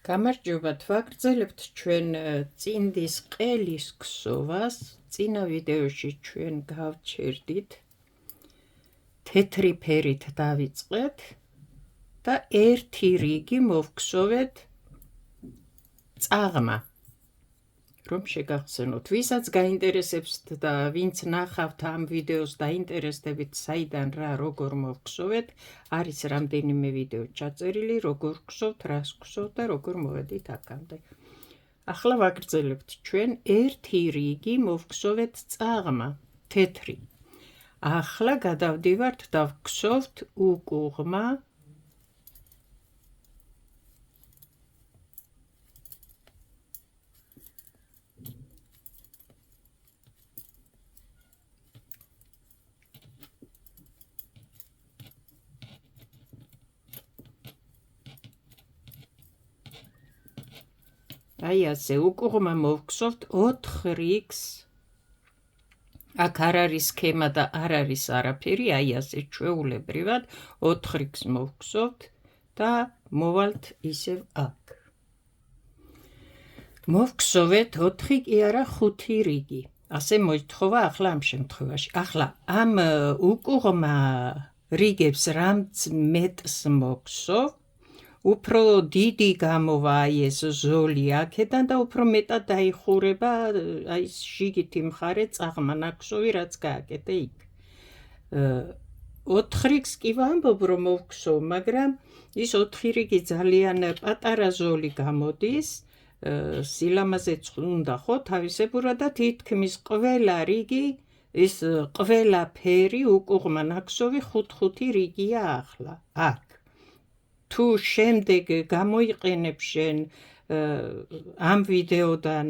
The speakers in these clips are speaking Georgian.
გამარჯობათ, ვაგრძელებთ ჩვენ წინდის ყელის ქსოვას. წინა ვიდეოში ჩვენ გავჩერდით, თეთრი ფერით დავიწყეთ და ერთი რიგი მოვგსოვეთ წაღმა, რომ შეგახსენოთ. ვისაც გაინტერესებს და ვინც ნახავთ ამ ვიდეოს დაინტერესდებით საიდან რა როგორ მოვგსოვეთ, არის რამდენიმე ვიდეო ჩაწერილი, როგორ გსოვთ, რას გსოვთ და როგორ მოვედით აქამდე. ახლა ვაგრძელებთ ჩვენ ერთი რიგი მოვგსოვეთ წაღმა, თეთრი. ახლა გადავდივართ და ვგსოვთ უკუღმა აი ასე უკუღმა მოვგსოვთ 4 რიგს. აქ არ არის სქემა და არ არის არაფერი, აი ასე ჩვეულებრივად 4 რიგს მოვგსოვთ და მოვალთ ისევ აქ. მოვგსოვეთ 4 კი არა 5 რიგი. ასე მოითხოვა ახლა ამ შემთხვევაში. ახლა ამ უკუღმა რიგებს რამც მეტს მოგსოვ, უფრო დიდი გამოვა აი ეს ზოლი აქედან და უფრო მეტად დაიხურება აი ეს შიგითი მხარე წაღმა ნაქსოვი, რაც გააკეთე იქ. 4 რიგს კი ვამბობ, რომ მოვგსოვ, მაგრამ ის 4 რიგი ძალიან პატარა ზოლი გამოდის, სილამაზეც უნდა ხო თავისებურად და თითქმის ყველა რიგი, ის ყველა ფერი უკუღმა ნაქსოვი 5-5 რიგია ახლა აქ. თუ შემდეგ გამოიყენებ შენ ამ ვიდეოდან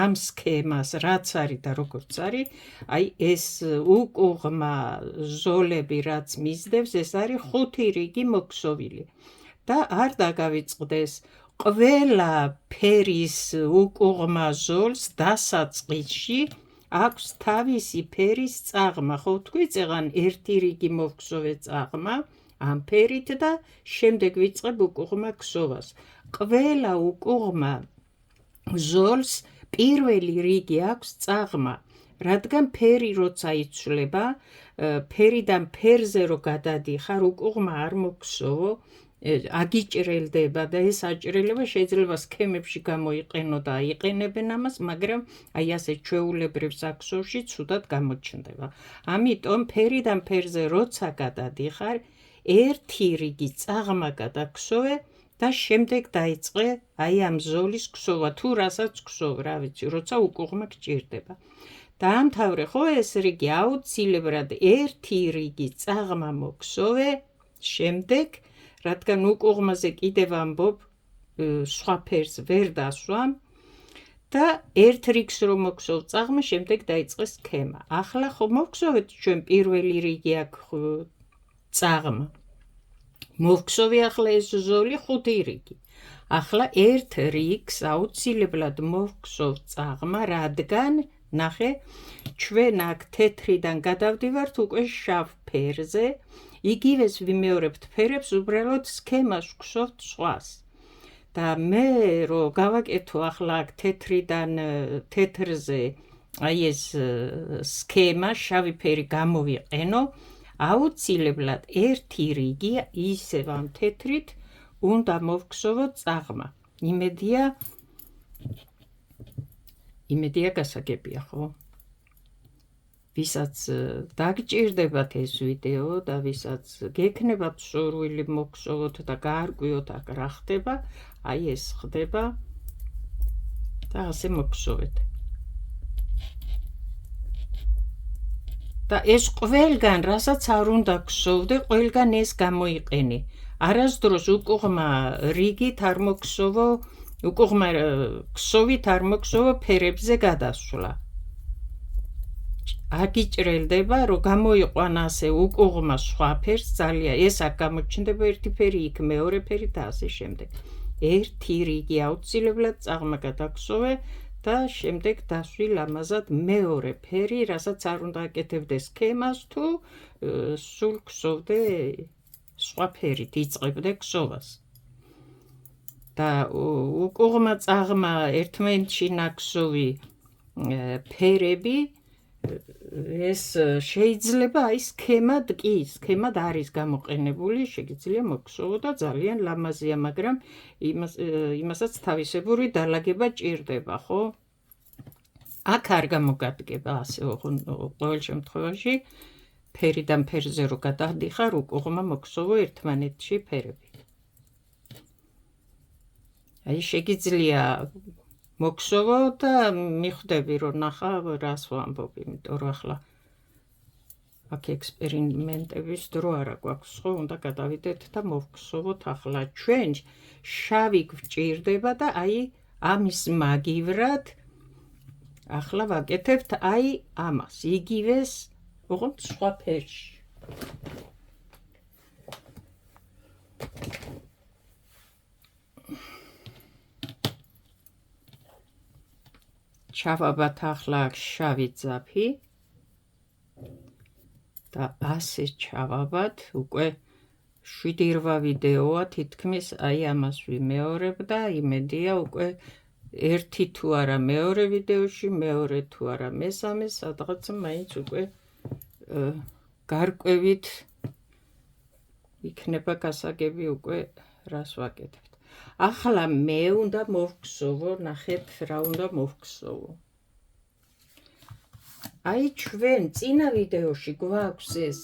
ამ სქემას, რაც არის და როგორც არის, აი ეს უკუღმა ზოლები რაც მისდევს, ეს არის 5 რიგი მოგსოვილი. და არ დაგავიწყდეს, ყველა ფერის უკუღმა ზოლს დასაწყისში აქვს თავისი ფერის წაღმა, ხო ვთქვი, წეღან ერთი რიგი მოვგსოვე წაღმა ამ ფერით და შემდეგ ვიწყებ უკუღმა ქსოვას. ყველა უკუღმა ზოლს პირველი რიგი აქვს წაღმა, რადგან ფერი როცა იცვლება, ფერიდან ფერზე რო გადადიხარ, უკუღმა არ მოგსოვო, აგიჭრელდება და ეს აჭრელება შეიძლება სქემებში გამოიყენო და აიყენებენ ამას, მაგრამ აი ასე ჩვეულებრივ საქსოვში ცუდად გამოჩნდება. ამიტომ ფერიდან ფერზე როცა გადადიხარ, ერთი რიგი წაღმა გადაგსოვე და შემდეგ დაიწყე აი ამ ზოლის ქსოვა, თუ რასაც ქსოვ, რა ვიცი, როცა უკუღმა გჭირდება. დაამთავრე ხო ეს რიგი, აუცილებლად ერთი რიგი წაღმა მოგსოვე, შემდეგ, რადგან უკუღმაზე კიდევ ამბობ, სხვა ფერს ვერ დასვამ და ერთ რიგს რომ მოგსოვ წაღმა, შემდეგ დაიწყე სქემა. ახლა ხო მოგსოვეთ ჩვენ პირველი რიგი აქ წაღმა. მოვგსოვე ახლა ეს ზოლი 5 რიგი. ახლა ერთ რიგს აუცილებლად მოვგსოვ წაღმა, რადგან ნახე, ჩვენ აქ თეთრიდან გადავდივართ უკვე შავ ფერზე, იგივეს ვიმეორებთ ფერებს, უბრალოდ სქემას ვგსოვთ სხვას. და მე რო გავაკეთო ახლა აქ თეთრიდან თეთრზე აი ეს სქემა, შავი ფერი გამოვიყენო, აუცილებლად ერთი რიგი ისევ ამ თეთრით უნდა მოვგსოვო წაღმა. იმედია გასაგებია ხო? ვისაც დაგჭირდებათ ეს ვიდეო და ვისაც გექნებათ სურვილი მოგსოვოთ და გაარკვიოთ აქ რა ხდება, აი ეს ხდება და ასე მოგსოვეთ. და ეს ყველგან, რასაც არ უნდა გსოვდე, ყველგან ეს გამოიყენე. არასდროს უკუღმა რიგით არ მოგსოვო, უკუღმა ქსოვით არ მოგსოვო ფერებზე გადასვლა. აგიჭრელდება, რომ გამოიყვან ასე უკუღმა სხვა ფერს, ძალიან ეს აქ გამოჩნდება ერთი ფერი, იქ მეორე ფერი და ასე შემდეგ. ერთი რიგი აუცილებლად წაღმა გადაგსოვე და შემდეგ დასვი ლამაზად მეორე ფერი, რასაც არ უნდა აკეთებდე სქემას, თუ სულ ქსოვდე სხვა ფერით, იწყებდე ქსოვას. და უკუღმა წაღმა ერთმანეთში ნაკსოვი ფერები ეს შეიძლება აი სქემად კი სქემად არის გამოყენებული შეგიძლია მოგხსოვო და ძალიან ლამაზია მაგრამ იმასაც თავისებური დალაგება ჭირდება ხო აქ არ გამოგადგება ასე ყოველ შემთხვევაში ფერიდან ფერზე რო გადადიხარ უკუღმა მოგხსოვო ერთმანეთში ფერები აი შეგიძლია მოგხსოვო და მიხვდები რომ ნახა რას ვამბობ იმიტომ რომ ახლა აქ ექსპერიმენტების დრო არა გვაქვს ხო უნდა გადავიდეთ და მოვხსოვოთ ახლა ჩვენ შავი გვჭირდება და აი ამის მაგივრად ახლა ვაკეთებთ აი ამას იგივეს ოღონდ სხვა ფერში ჩავაბათ ახლა შავი ძაფი და ასე ჩავაბათ უკვე 7-8 ვიდეოა თითქმის აი ამას ვიმეორებ და იმედია უკვე ერთი თუ არა მეორე ვიდეოში მეორე თუ არა მესამე სადღაც მაინც უკვე გარკვევით იქნება გასაგები უკვე რას ვაკეთებთ ახლა მე უნდა მოვხსოვო ნახეთ რა უნდა მოვხსოვო აი ჩვენ წინა ვიდეოში გვაქვს ეს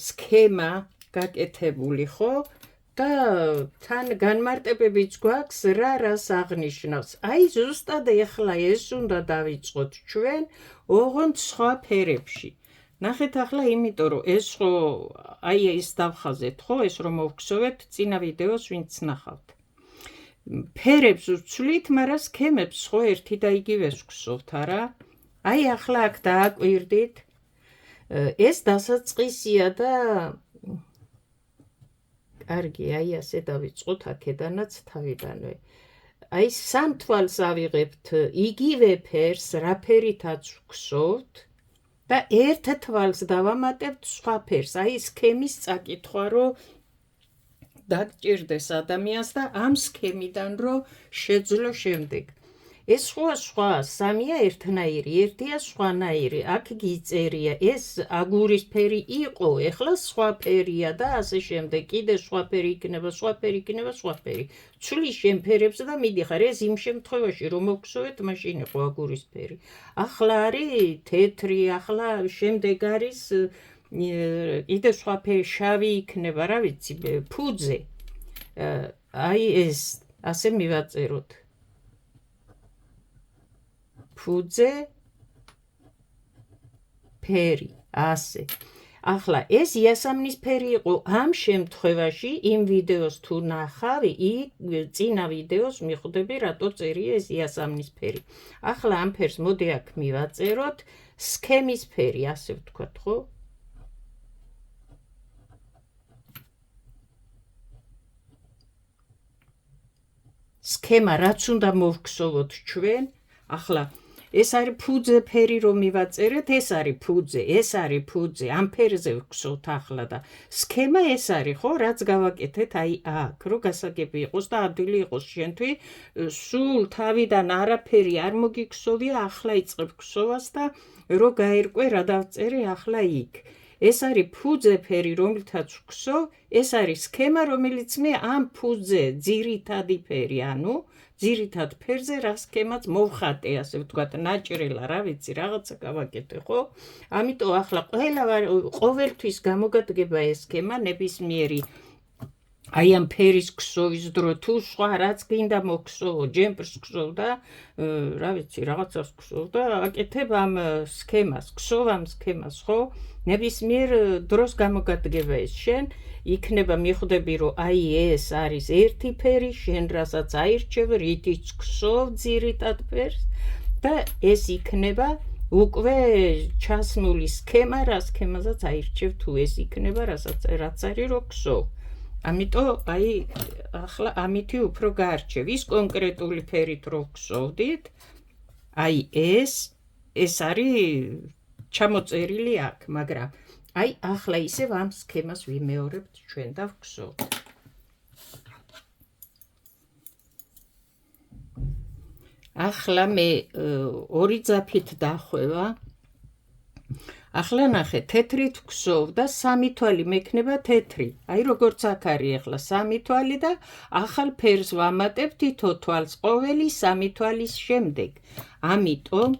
სქემა გაკეთებული ხო და თან განმარტებებიც გვაქვს რას აღნიშნავს აი ზუსტად ეხლა ეს უნდა დავიწყოთ ჩვენ ოღონდ სხვა ფერებში ნახეთ ახლა იმიტომ რომ ეს ხო აი ეს დავხაზეთ ხო ეს რომ მოვხსოვეთ წინა ვიდეოს ვინც ნახავთ ფერებს ვცვლით მაგრამ სქემებს ხო ერთი და იგივეს ვხსოვთ არა აი ახლა აქ დააკვირდით ეს დასაწყისია და კარგი აი ასე დავიწყოთ აქედანაც თავიდანვე აი სამ თვალს ავიღებთ იგივე ფერს რა ფერითაც ვხსოვთ და ერთ თვალს დავამატებთ სხვა ფერს აი სქემის წაკითხვა რომ დაგჭირდეს ადამიანს და ამ სქემიდან რომ შეძლო შემდეგ ეს სხვა სამია ერთნაირი ერთია სხვანაირი აქ გიწერია ეს აგურის ფერი იყო ეხლა სხვა ფერია და ასე შემდეგ კიდე სხვა ფერი იქნება სხვა ფერი იქნება სხვა ფერი ცვლის შენ ფერებს და მიდიხარ ეს იმ შემთხვევაში რომ მოგხსოვეთ მაშინ იყო აგურის ფერი ახლა არის თეთრი ახლა შემდეგ არის კიდე სხვა ფერი შავი იქნება რა ვიცი ფუძე აი ეს ასე მივაწეროთ ფუძე ფერი ასე ახლა ეს იასამნისფერი იყო ამ შემთხვევაში იმ ვიდეოს თუ ნახავი წინა ვიდეოს მიხვდები რატო წერია ეს იასამნისფერი ახლა ამ ფერს მოდი აქ მივაწეროთ სქემის ფერი ასე ვთქვათ ხო სქემა რაც უნდა მოვხსოვოთ ჩვენ ახლა ეს არის ფუძე ფერი რომ მივაწერეთ ეს არის ფუძე ამ ფერზე ვხსოვთ ახლა და სქემა ეს არის ხო რაც გავაკეთეთ აი აქ რომ გასაგები იყოს და ადვილი იყოს შენთვის სულ თავიდან არაფერი არ მოგიგსოვია ახლა იწყებ გსოვას და რომ გაერკვე რა დავწერე ახლა იქ ეს არის ფუძე ფერი რომელთაც ვხსოვ ეს არის სქემა რომელიც მე ამ ფუძე ძირითადი ფერი ანუ ძირითად ფერზე რა სქემაც მოვხატე ასე ვთქვათ ნაჭრელა რა ვიცი რაღაცა გავაკეთე ხო ამიტომ ახლა ყოველთვის გამოგადგება ეს სქემა ნებისმიერი აი ამ ფერის ქსოვის დრო თუ სხვა რაც გინდა მოგხსოვო ჯემპრს ქსოვ და რა ვიცი რაღაცას ქსოვ და აკეთებ ამ სქემას ქსოვ ამ სქემას ხო ნებისმიერ დროს გამოგადგება ეს შენ იქნება მიხვდები რომ აი ეს არის ერთი ფერი შენ რასაც აირჩევ რითიც ქსოვ ძირითად ფერს და ეს იქნება უკვე ჩასმული სქემა რა სქემაზეც აირჩევ თუ ეს იქნება რაც არის რომ ქსოვ ამიტომ აი ახლა ამითი უფრო გაარჩევ ის კონკრეტული ფერით რო ქსოვდით აი ეს არის ჩამოწერილი აქ მაგრამ აი ახლა ისევ ამ სქემას ვიმეორებთ ჩვენ და ვხსოვთ ახლა მე ორი ძაფით დახვევა. ახლა ნახე, თეთრით ვქსოვ და სამი თვალი მექნება თეთრი. აი როგორც აქ არის ახლა სამი თვალი და ახალ ფერს ვამატებ თითო თვალს ყოველი სამი თვალის შემდეგ. ამიტომ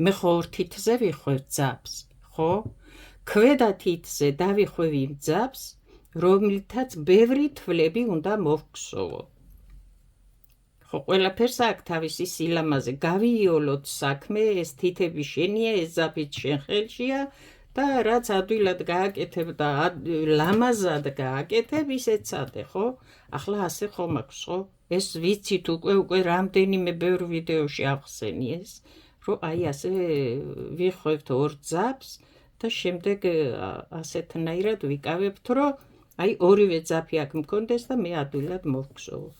მე ხორ თითზე ვიხვევ ძაფს, ხო? ქვედა თითზე დავიხვევ იმ ძაფს, რომლითაც ბევრი თვლები უნდა მოვგსოვო. ხო, ყველაფერს აქ თავისი სილამაზე გავიოლოთ საქმე, ეს თითები შენია, ეს ძაფით შენ ხელშია და რაც ადვილად გააკეთებ და ლამაზად გააკეთებ, ისე წადე, ხო? ახლა ასე ხომ აქვს, ხო? ეს ვიცით უკვე რამდენიმე ბევრ ვიდეოში ავხსენი ეს, რომ აი ასე ვიხვევთ ორ ძაფს და შემდეგ ასეთნაირად ვიკავებთ, რომ აი ორივე ძაფი აქ მქონდეს და მე ადვილად მოვგსოვო.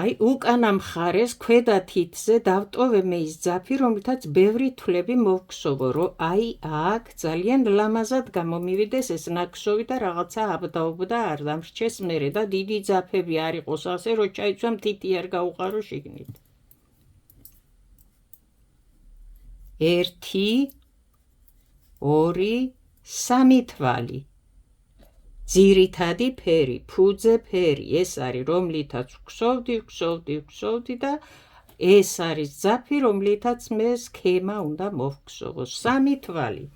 აი უკანა მხარეს ქვედა თითზე დავტოვე მე ის ძაფი, რომლითაც ბევრი თვლები მოვგსოვო, რომ აი აქ ძალიან ლამაზად გამომივიდეს ეს ნაქსოვი და რაღაცა აბდაუბდა არ დამრჩეს მერე და დიდი ძაფები არ იყოს ასე, რომ ჩაიცვამ თითი არ გაუყარო შიგნით. 1 2 3 თვალი. ძირითადი ფერი, ფუძე ფერი, ეს არის რომლითაც ვქსოვდი და ეს არის ძაფი, რომლითაც მე სქემა უნდა მოვგსოვო. 3 თვალი.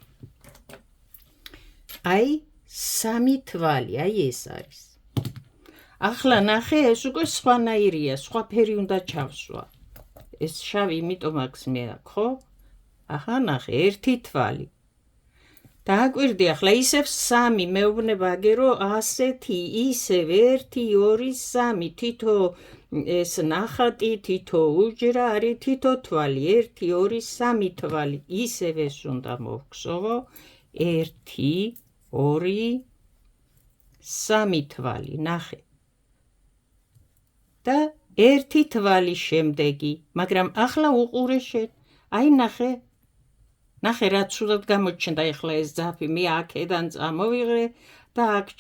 აი 3 თვალი, აი ეს არის. ახლა ნახე, ეს უკვე სხვანაირია, სხვა ფერი უნდა ჩავსვა. ეს შავი იმიტომ აქვს მე აქ, ხო? ახლა ნახე, 1 თვალი. დააკვირდი ახლა ისევ 3 მეუბნება აგერო ასეთი ისევ 1 2 3 თითო ეს ნახატი თითო უჯრა არის თითო თვალი 1 2 3 თვალი ისევ ეს უნდა მოვგსოვო 1 2 3 თვალი ნახე და 1 თვალი შემდეგი მაგრამ ახლა უყურე შენ აი ნახე რა ცუდად გამოჩნდა ეხლა ეს ძაფი მე აქედან წამოვიღე და აქ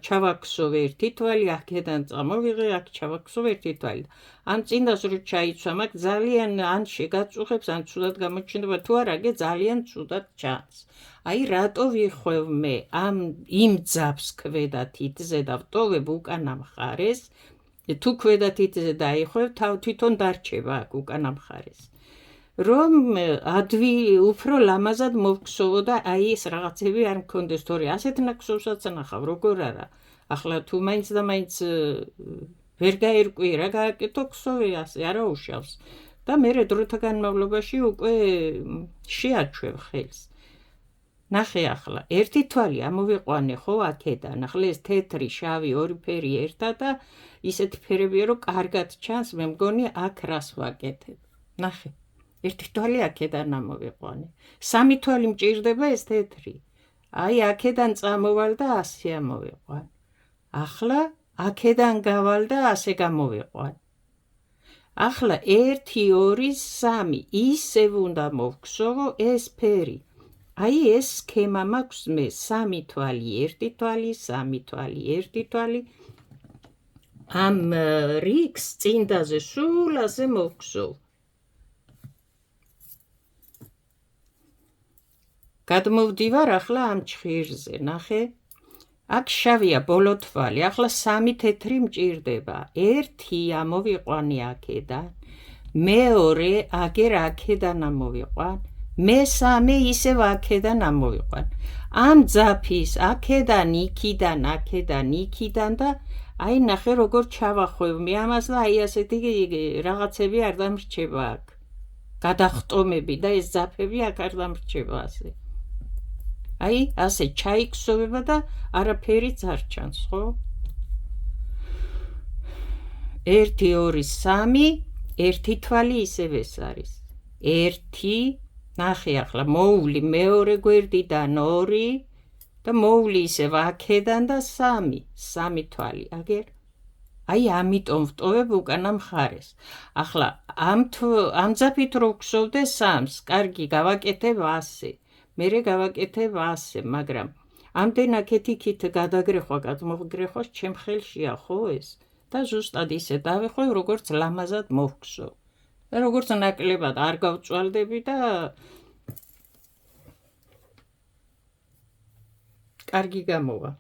ჩავაქსოვ 1 თვალი აქედან წამოვიღე აქ ჩავაქსოვ 1 თვალი ამ წინდას რო ჩაიცვა მაგ ძალიან ან შეგაწუხებს ან ცუდად გამოჩნდება თუ არა გე ძალიან ცუდად ჩანს აი რატო ვიხვევ მე ამ იმ ძაფს ქვედა თითზე და ვტოვებ უკანა მხარეს თუ ქვედა თითზე დაიხვევ თვითონ დარჩება აქ უკანა მხარეს რომ ადვი უფრო ლამაზად მოვგსოვო და აი ეს რაღაცები არ მქონდეს თორე ასეთ ნაქსოვსაც ნახავ როგორ არა ახლა თუ მაინც და მაინც ვერ გაერკვი რა გააკეთო ქსოვი ასე არა უშავს და მე დროთა განმავლობაში უკვე შეაჩვევ ხელს ნახე ახლა 1 თვალი ამოვიყვანე ხო აქედან ახლა ეს თეთრი შავი ორი ფერი ერთად და ისეთ ფერებია რომ კარგად ჩანს მე მგონი აქ რას ვაკეთებ ნახე 1 თვალი აქედან ამოვიყვანე 3 თვალი მჭირდება ეს თეთრი აი აქედან წამოვალ და ასე ამოვიყვან ახლა აქედან გავალ და ასე გამოვიყვან ახლა 1 2 3 ისევ უნდა მოვგსოვო ეს ფერი აი ეს სქემა მაქვს მე 3 თვალი 1 თვალი 3 თვალი 1 თვალი ამ რიგს წინდაზე სულ ასე მოვგსოვ გადმოვდივარ ახლა ამ ჭხირზე ნახე აქ შავია ბოლო თვალი ახლა 3 თეთრი მჭირდება 1 ამოვიყვანე აქედან მეორე აგერ აქედან ამოვიყვან მესამე ისევ აქედან ამოვიყვან ამ ძაფის აქედან იქიდან და აი ნახე როგორ ჩავახვევ მე ამას და აი ასეთი რაღაცები არ დამრჩება აქ გადახტომები და ეს ძაფები აქ არ დამრჩება ასე აი ასე ჩაიქსოვება და არაფერიც არ ჩანს ხო 1 2 3 1 თვალი ისევ ეს არის 1 ნახე ახლა მოვლი მეორე გვერდიდან 2 და მოვლი ისევ აქედან და 3 თვალი აგერ აი ამიტომ ვტოვებ უკანა მხარეს ახლა ამ ძაფით რო ვქსოვდე 3-ს კარგი გავაკეთებ ასე მერე გავაკეთებ ასე მაგრამ ამდენ აქეთ-იქით გადაგრეხვა გადმოგრეხვა ჩემ ხელშია ხო ეს და ზუსტად ისე დავიხვევ როგორც ლამაზად მოვგსოვ და როგორც ნაკლებად არ გავწვალდები და კარგი გამოვა.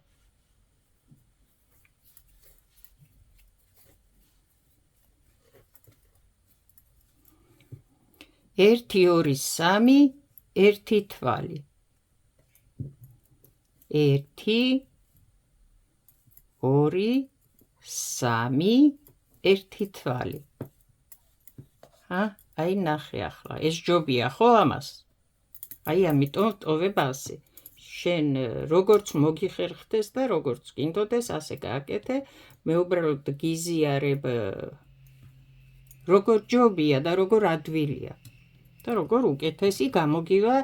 ერთი, ორი, სამი, ერთი თვალი. ერთი, ორი, სამი, ერთი თვალი. აი ნახე ახლა, ეს ჯობია ხო ამას? აი ამიტომ ტოვებ ასე. შენ როგორც მოგიხერხდეს და როგორც გინდოდეს ასე გააკეთე, მე უბრალოდ გიზიარებ როგორ ჯობია და როგორ ადვილია და როგორ უკეთესი გამოგივა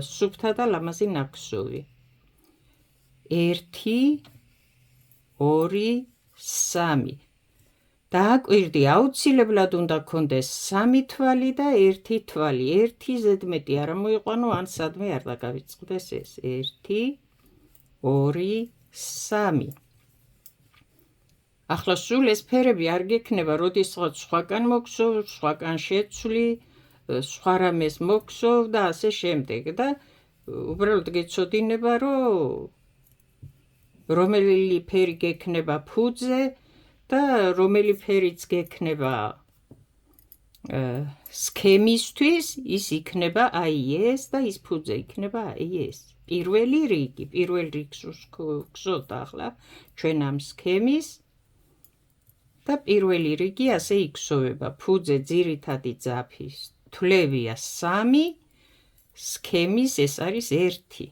სუფთა და ლამაზი ნაქსოვი. ერთი, ორი, სამი. დააკვირდი, აუცილებლად უნდა გქონდეს სამი თვალი და ერთი თვალი. ერთი ზედმეტი არ მოიყვანო, ან სადმე არ დაგავიწყდეს ეს. ერთი, ორი, სამი. ახლა სულ ეს ფერები არ გექნება, როდესაც სხვაგან მოგსოვ, სხვაგან შეცვლი, სხვა რამეს მოგსოვ და ასე შემდეგ. და უბრალოდ გეცოდინება, რომ რომელი ფერი გექნება ფუძე და რომელი ფერიც გექნება სქემისთვის, ის იქნება აი ეს და ის ფუძე იქნება აი ეს. პირველი რიგი, პირველ რიგს ვგზავთ ახლა ჩვენ ამ სქემის და პირველი რიგი ასე იქსოვება. ფუძე ძირითადი ძაფის თვლებია 3, სქემის ეს არის 1.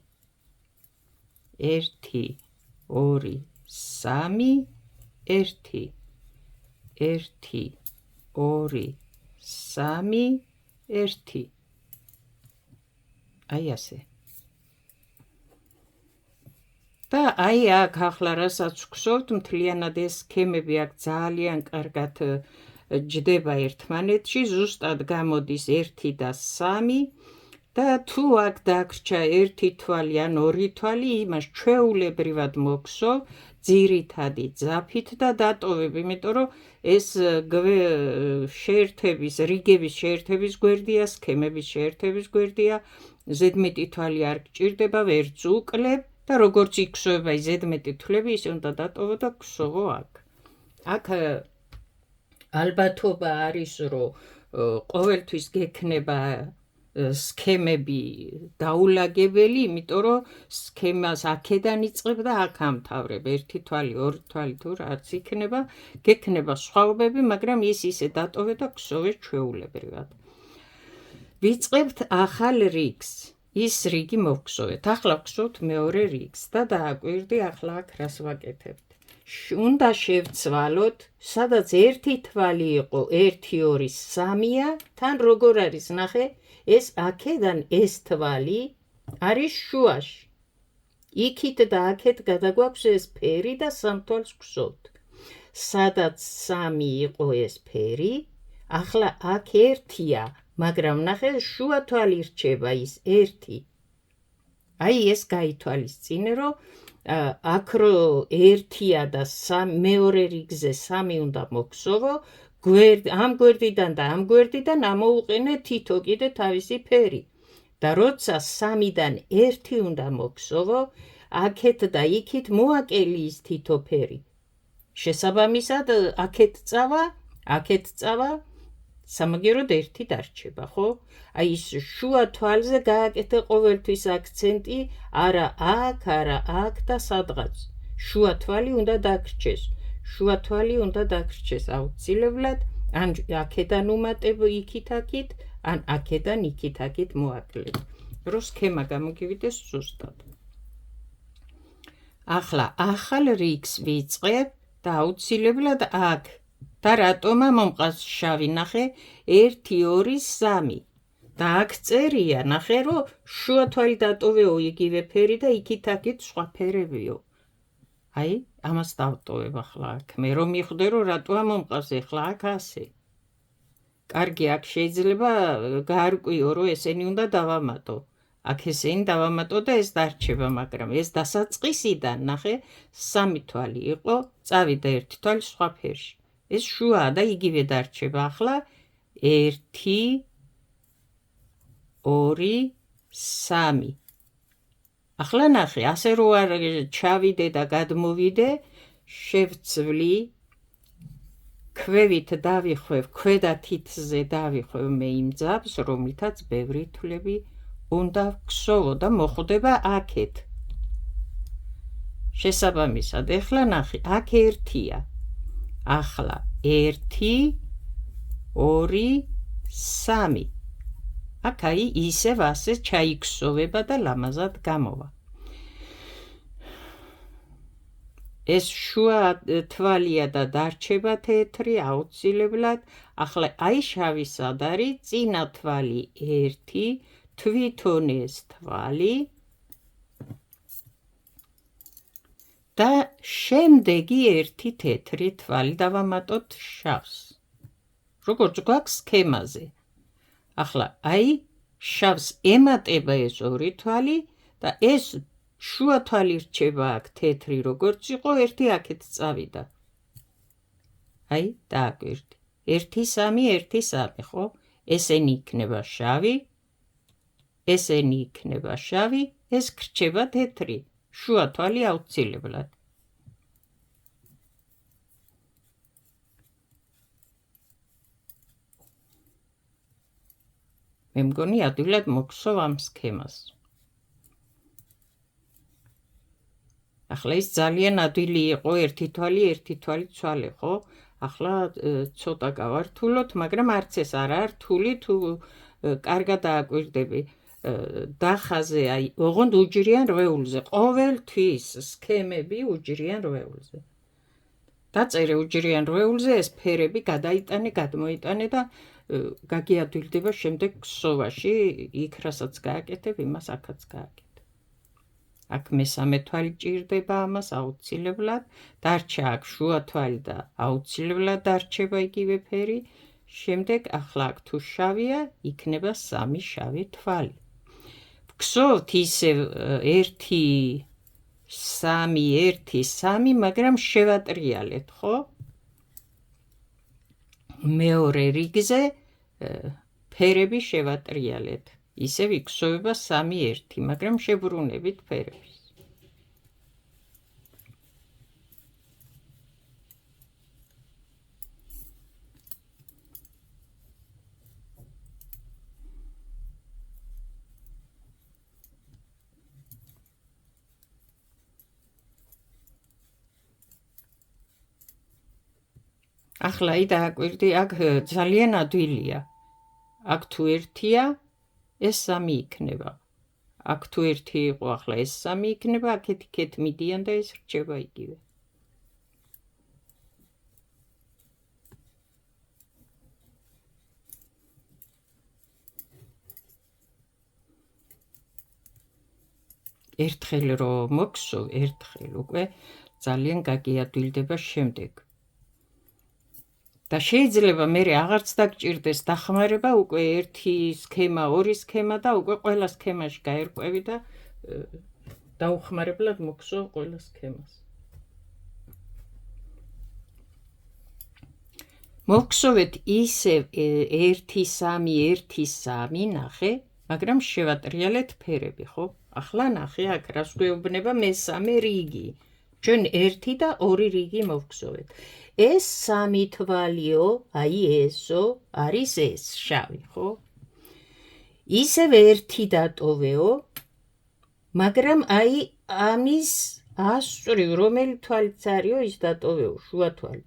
1, 2, 3, 1, 1, 2, 3, 1. აი ასე. და აი აქ ახლა რასაც ვგზავთ, მთლიანად ეს სქემები აქ ძალიან კარგად ჯდება ერთმანეთში, ზუსტად გამოდის 1 და 3 და თუ აქ დაგრჩა 1 თვალი ან 2 თვალი, იმას ჩვეულებრივად მოგსოვ ძირითადი ძაფით და დატოვებ, იმიტომ რომ ეს შეერთების, რიგების შეერთების გვერდია, სქემების შეერთების გვერდია, ზედმეტი თვალი არ გჭირდება, ვერც უკლებ და როგორც იქსოვება ზედმეტი თვლები, ისე უნდა დატოვო და გსოვო აქ. აქ ალბათობა არის, რომ ყოველთვის გექნება სქემები დაულაგებელი, იმიტომ რომ სქემას აქედან იწყებ და აქ ამთავრებ. 1 თვალი, 2 თვალი თუ რაც იქნება, გექნება სხვაობები, მაგრამ ის ისე დატოვე და გსოვე ჩვეულებრივად. ვიწყებთ ახალ რიგს. ის რიგი მოვგზოვეთ. ახლა ვგზავთ მეორე რიგს და დააკვირდი ახლა აქ რას ვაკეთებთ. უნდა შევცვალოთ, სადაც 1 თვალი იყო 1, 2, 3-ია, თან როგორ არის ნახე, ეს აქედან ეს თვალი არის შუაში. იქით და აქეთ გადაგვაქვს ეს ფერი და 3 თვალს ვგზავთ. სადაც 3 იყო ეს ფერი, ახლა აქ 1-ია, მაგრამ ნახე შუა თვალი რჩება ის 1. აი ეს გაითვალისწინე, რომ აქ რო 1-ია და მეორე რიგზე 3 უნდა მოგსოვო, ამ გვერდიდან და ამ გვერდიდან ამოუყენე თითო კიდე თავისი ფერი. და როცა 3-დან 1 უნდა მოგსოვო, აქეთ და იქით მოაკელი ის თითო ფერი. შესაბამისად აქეთ წავა, სამაგეროდ 1 დარჩება, ხო? აი ის შუა თვალზე გააკეთე ყოველთვის აქცენტი, არა აქ და სადღაც. შუა თვალი უნდა დაგრჩეს. აუცილებლად, ან აქედან უმატებ იქით-აქით, ან აქედან იქით-აქით მოაკლებ. რომ სქემა გამოგივიდეს ზუსტად. ახლა ახალ რიგს ვიწყებ და აუცილებლად აქ და რატომა მომყავს შავი, ნახე 1, 2, 3 და აქ წერია, ნახე რომ შუა თვალი დატოვეო იგივე ფერი და იქით-აქით სხვა ფერებიო. აი ამას დავტოვებ ახლა აქ. მე რომ მიხვდე რომ რატოა მომყავს ახლა აქ ასე. კარგი, აქ შეიძლება გაარკვიო რომ ესენი უნდა დავამატო. აქ ესენი დავამატო და ეს დარჩება, მაგრამ ეს დასაწყისიდან ნახე 3 თვალი იყო, წავიდა 1 თვალი სხვა ფერში. ეს შუაა და იგივე დარჩება. ახლა 1 2 3 ახლა ნახე ასე რო არ ჩავიდე და გადმოვიდე შევცვლი ქვევით დავიხვევ ქვედა თითზე დავიხვევ მე იმ ძაბს რომლითაც ბევრი თვლები უნდა ვქსოვო და მოხვდება აქეთ შესაბამისად ეხლა ნახე აქ 1-ია ახლა 1 2 3 აქ აი ისევ ასე ჩაიქსოვება და ლამაზად გამოვა ეს შუა თვალია და დარჩება თეთრი აუცილებლად ახლა აი შავი სად არის წინა თვალი 1 თვითონ ეს თვალი და შემდეგი 1 თეთრი თვალი დავამატოთ შავს როგორც გვაქვს სქემაზე ახლა აი შავს ემატება ეს ორი თვალი და ეს შუა თვალი რჩება აქ თეთრი როგორც იყო 1 აქეთ წავიდა აი დააკვირდი 1 3 1 3 ხო ესენი იქნება შავი ესენი იქნება შავი ეს რჩება თეთრი შუა თვალი აუცილებლად მე მგონი ადვილად მოგხსოვ ამ სქემას ახლა ის ძალიან ადვილი იყო ერთი თვალი ცვალე ხო ახლა ცოტა გავართულოთ მაგრამ არც ეს არა რთული თუ კარგად დააკვირდები დახაზე აი ოღონდ უჯრიან რვეულზე ყოველთვის სქემები უჯრიან რვეულზე დაწერე უჯრიან რვეულზე ეს ფერები გადაიტანე გადმოიტანე და გაგიადვილდება შემდეგ ქსოვაში იქ რასაც გააკეთებ იმას აქაც გააკეთებ აქ მესამე თვალი ჭირდება ამას აუცილებლად დარჩა აქ შუა თვალი და აუცილებლად დარჩება იგივე ფერი შემდეგ ახლა აქ თუ შავია იქნება 3 შავი თვალი ვგსოვთ ისევ 1 3 1 3 მაგრამ შევატრიალეთ ხო მეორე რიგზე ფერები შევატრიალეთ ისევ იქსოვება 3 1 მაგრამ შებრუნებით ფერების ახლა აი დააკვირდი აქ ძალიან ადვილია აქ თუ 1-ია ეს 3 იქნება აქ თუ 1 იყო ახლა ეს 3 იქნება აქეთ მიდიან და ეს რჩება იგივე ერთხელ რომ მოგხსოვ ერთხელ უკვე ძალიან გაგიადვილდება შემდეგ და შეიძლება მე აღარც დაგჭირდეს დახმარება უკვე 1 სქემა 2 სქემა და უკვე ყველა სქემაში გაერკვევი და დაუხმარებლად მოგხსოვ ყველა სქემას მოგხსოვეთ ისევ 1 3 1 3 ნახე მაგრამ შევატრიალეთ ფერები ხო ახლა ნახე აქ რას გვეუბნება მესამე რიგი ჩვენ 1 და 2 რიგი მოვგზოვეთ ეს 3 თვალიო აი ესო არის ეს შავი ხო ისევ 1 დატოვეო მაგრამ აი ამის ასწრივ რომელი თვალიც არისო ის დატოვეო შუა თვალი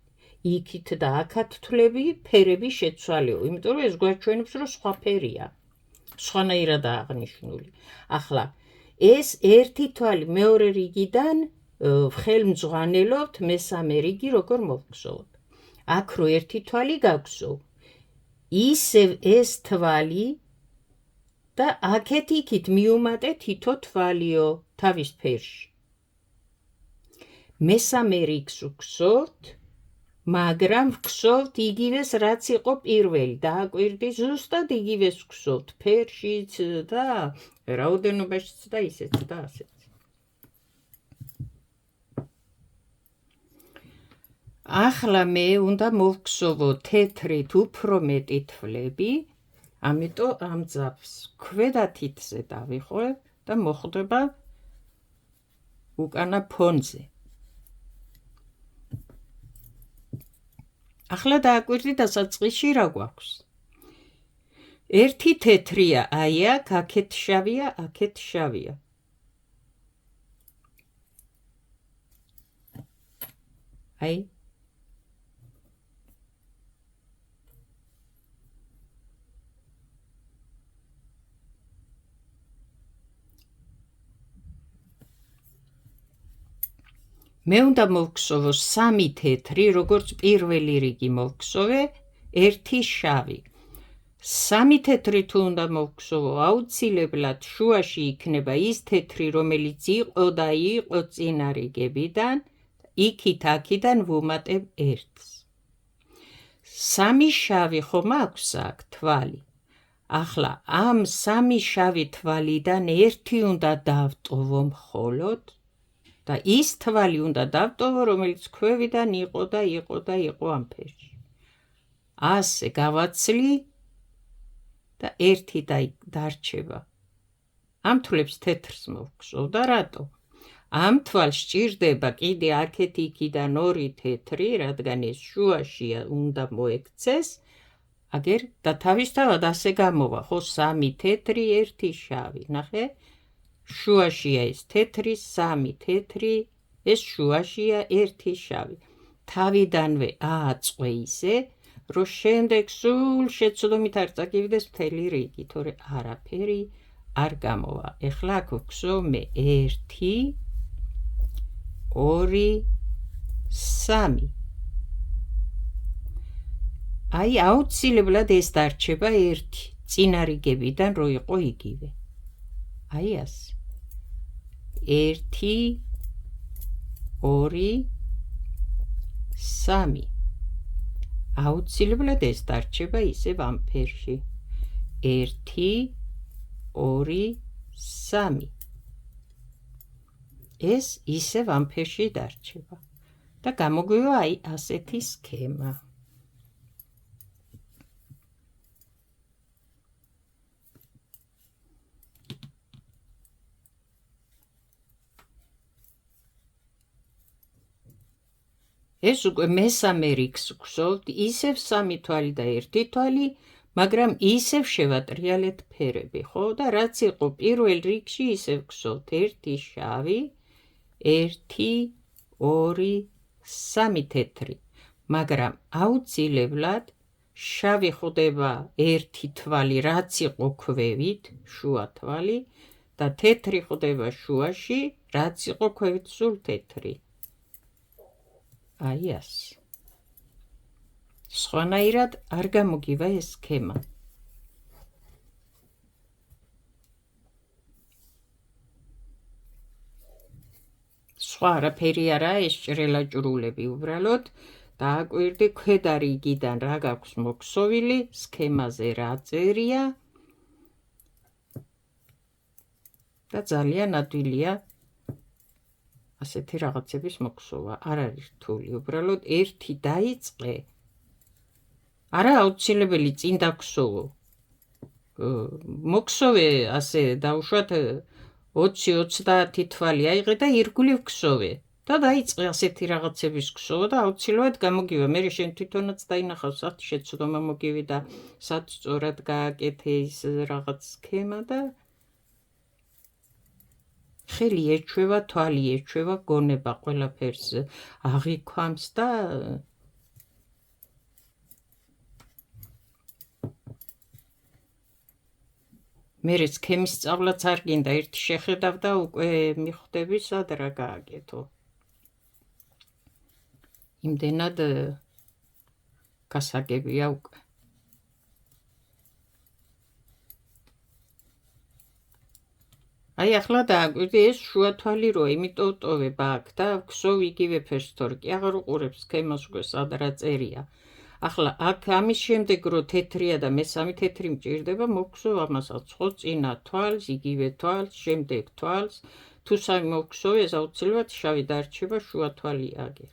იქით და აქაც თვლები ფერები შეცვალეო იმიტომ რომ ეს გვაჩვენებს რომ სხვა ფერია სხვანაირადაა აღნიშნული ახლა ეს 1 თვალი მეორე რიგიდან ხელმძღვანელობთ მესამე რიგი როგორ მოვგზავნოთ აქ რო 1 თვალი გაგვსოვ ისევ ეს თვალი და აქეთ იქით მიუმატე თითო თვალიო თავის ფერში მესამე რიგს ვგზავნთ მაგრამ ვგზავნთ იგივეს რაც იყო პირველი დააკვირდი ზუსტად იგივეს ვგზავნთ ფერშიც და რაოდენობაშიც და ისეც და ასეც ახლა მე უნდა მოვგსოვო თეთრით უფრო მეტი თვლები, ამიტომ ამ ძაფს ქვედა თითზე დავიხვევ და მოხვდება უკანა ფონზე. ახლა დააკვირდი დასაწყისში რა გვაქვს. ერთი თეთრია, აი აქ, აქეთ შავია, აქეთ შავია. აი მე უნდა მოვგსოვო სამი თეთრი, როგორც პირველი რიგი მოვგსოვე, ერთი შავი. სამი თეთრი თუ უნდა მოვგსოვო, აუცილებლად შუაში იქნება ის თეთრი, რომელიც იყო და იყო წინა რიგებიდან, იქით აქიდან ვუმატებ ერთს. სამი შავი ხომ აქვს აქ თვალი. ახლა ამ სამი შავი თვალიდან ერთი უნდა დავტოვო მხოლოდ და ის თვალი უნდა დავტოვო, რომელიც ქვევიდან იყო და იყო ამ ფერში. ასე გავაცლი და ერთი დარჩება. ამ თვლებს თეთრს მოვგსოვ და რატო? ამ თვალს სჭირდება კიდე აქეთ იქიდან ორი თეთრი, რადგან ეს შუაშია უნდა მოექცეს, აგერ და თავისთავად ასე გამოვა, ხო, სამი თეთრი, ერთი შავი, ნახე? შუაშია ეს თეთრი, სამი თეთრი, ეს შუაშია ერთი შავი. თავიდანვე ააწყვე ისე, რომ შემდეგ სულ შეცდომით არ წაკივდეს მთელი რიგი, თორე არაფერი არ გამოვა. ეხლა აქ ვგსოვ მე 1, 2, 3. აი აუცილებლად ეს დარჩება 1, წინა რიგებიდან რო იყო იგივე. აი ასე. 1, 2, 3. აუცილებლად ეს დარჩება ისევ ამ ფერში. 1, 2, 3. ეს ისევ ამ ფერში დარჩება. და გამოგვივა აი ასეთი სქემა. ეს უკვე მესამე რიგს გვგსოვთ, ისევ სამი თვალი და ერთი თვალი, მაგრამ ისევ შევატრიალეთ ფერები, ხო? და რაც იყო პირველ რიგში, ისევ გვგსოვთ 1 შავი, 1, 2, 3 თეთრი. მაგრამ აუცილებლად შავი ხდება ერთი თვალი, რაც იყო ქვევით, შუა თვალი, და თეთრი ხდება შუაში, რაც იყო ქვევით სულ თეთრი. აი ასე. სხვანაირად არ გამოგივა ეს სქემა. სხვა არაფერი არაა, ეს ჭრელაჭრულები უბრალოდ დააკვირდი ქვედა რიგიდან რა გაქვს მოგსოვილი, სქემაზე რა წერია და ძალიან ადვილია ასეთი რაღაცების მოგსოვა. არ არის რთული, უბრალოდ ერთი დაიწყე. არა აუცილებელი წინ დაგსოვო. მოგსოვე ასე დავუშვათ 20-30 თვალი აიღე და ირგვლივ გსოვე. და დაიწყე ასეთი რაღაცების გსოვა და აუცილებლად გამოგივა. მე შენ თვითონაც დაინახავს, სად შეცდომა მოგივიდა, სად სწორად გააკეთე ის რაღაც სქემა და ხელი ეჩვევა, თვალი ეჩვევა, გონება ყველაფერს აღიქვამს და მერე სქემის სწავლაც არ გინდა, ერთი შეხედავ და უკვე მიხვდები სად რა გააკეთო. იმდენად გასაგებია უკვე. აი ახლა დააკვირდი ეს შუა თვალი რო, იმიტომ ვტოვებ აქ და ვგსოვ იგივე ფერს, თორე კი აღარ უყურებ სქემას უკვე სად რა წერია. ახლა აქ ამის შემდეგ რო თეთრია და მესამე თეთრი მჭირდება, მოგგსოვ ამასაც, ხო, წინა თვალს, იგივე თვალს, შემდეგ თვალს. თუ სამი მოგგსოვ, ეს აუცილებლად შავი დარჩება, შუა თვალი აგერ.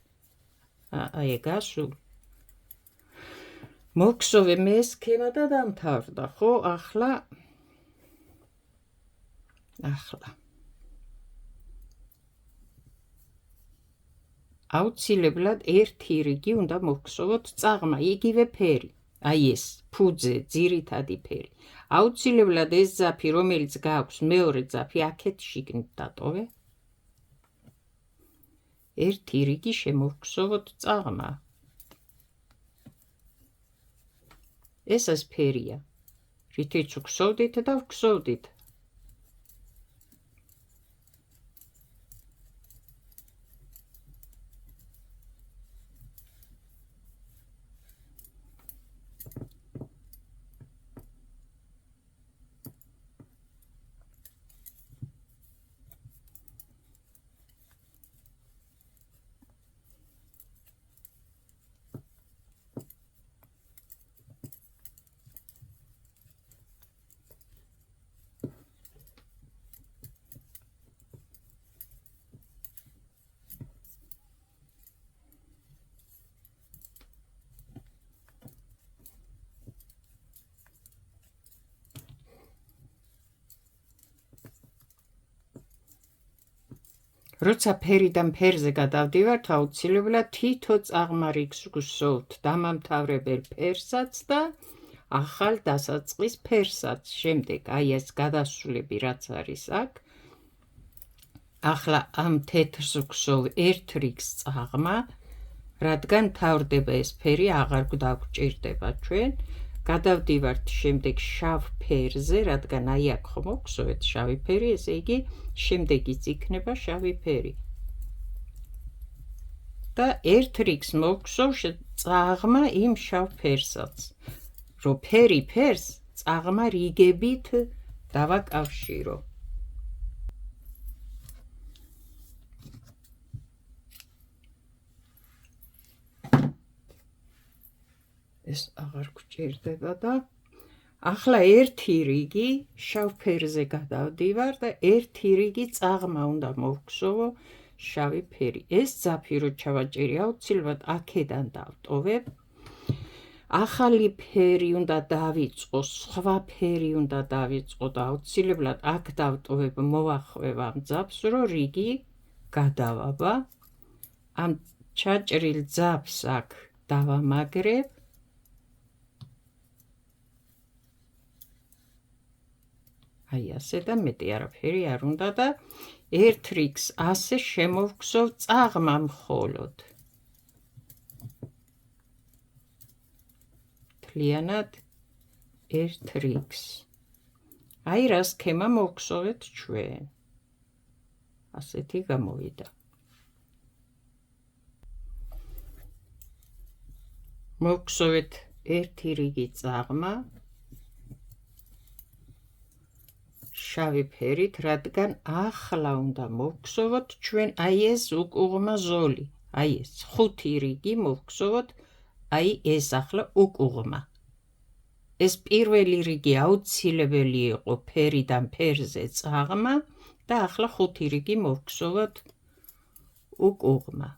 აი გასულ მოგხსოვე მე სქემა და დამთავრდა ხო ახლა აუცილებლად ერთი რიგი უნდა მოგხსოვოთ წაღმა იგივე ფერი აი ეს ფუძე ძირითადი ფერი აუცილებლად ეს ძაფი რომელიც გააქვს მეორე ძაფი აქეთ შიგნით დატოვე ერთი რიგი შემოვხსოვოთ წაღმა ეს ფერია რითიც ვხსოვდით და ვხსოვდით როცა ფერიდან ფერზე გადავდივართ, აუცილებლად თითო წაღმა რიგს ვგსოვთ დამამთავრებელ ფერსაც და ახალ დასაწყის ფერსაც. შემდეგ აი ეს გადასვლები რაც არის აქ. ახლა ამ თეთრს ვგსოვ ერთ რიგს წაღმა, რადგან მთავრდება ეს ფერი აღარ გვდაგვჭირდება ჩვენ. გადავდივართ შემდეგ შავ ფერზე, რადგან აი აქ ხომ მოგხსოვეთ შავი ფერი, ესე იგი შემდეგიც იქნება შავი ფერი. და ერთ რიგს მოგხსოვ წაღმა იმ შავ ფერსაც. რომ ფერი ფერს წაღმა რიგებით დავაკავშირო. ეს აღარ გვჭირდება და ახლა ერთი რიგი შავ ფერზე გადავდივარ და ერთი რიგი წაღმა უნდა მოვხსოვო შავი ფერი. ეს ძაფი რო ჩავაჭირი აუცილებლად აქედან დავტოვებ. ახალი ფერი უნდა დავიწყო, სხვა ფერი უნდა დავიწყო და აუცილებლად აქ დავტოვებ, მოვახვევ ამ ძაფს, რომ რიგი გადავაბა. ამ ჩაჭრილ ძაფს აქ დავამაგრებ. აი ასე და მეტი არაფერი არ უნდა და ერთ რიგს ასე შემოვხსოვ წაღმა მხოლოდ. მთლიანად ერთ რიგს. აი რა სქემა მოვხსოვეთ ჩვენ. ასეთი გამოვიდა. მოვხსოვეთ ერთი რიგი წაღმა შავი ფერით, რადგან ახლა უნდა მოვხსოვოთ ჩვენ აი ეს უკუღმა ზოლი. აი ეს ხუთი რიგი მოვხსოვოთ, აი ეს ახლა უკუღმა. ეს პირველი რიგი აუცილებელი იყო ფერიდან ფერზე წაღმა და ახლა ხუთი რიგი მოვხსოვოთ უკუღმა.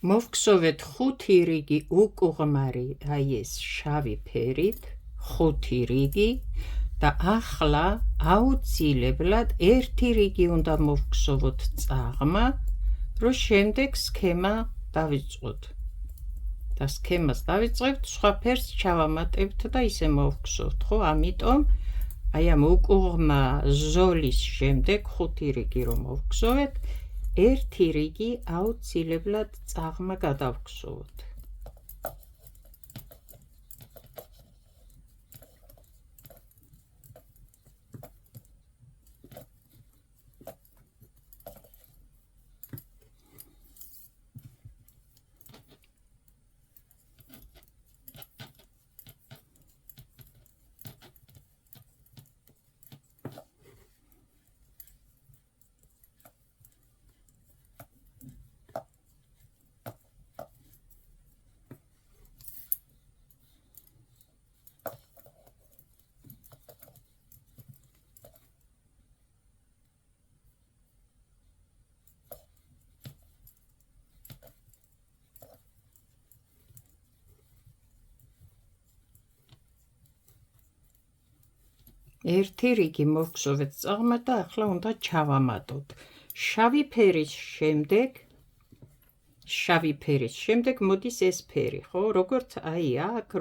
მოვხსოვეთ ხუთი რიგი უკუღმარი, აი ეს შავი ფერით, ხუთი რიგი და ახლა აუცილებლად ერთი რიგი უნდა მოვხსოვოთ წაღმა, რომ შემდეგ სქემა დავიწყოთ. და სქემას დავიწყებთ, სხვა ფერს ჩავამატებთ და ისე მოვხსოვთ, ხო? ამიტომ აი ამ უკუღმა ზოლის შემდეგ ხუთი რიგი რომ მოვხსოვეთ, ერთი რიგი აუცილებლად წაღმა გადავხსოვოთ. ერთი რიგი მოვგსოვეთ წაღმა და ახლა უნდა ჩავამატოთ. შავი ფერის შემდეგ მოდის ეს ფერი, ხო? როგორც აი აქ,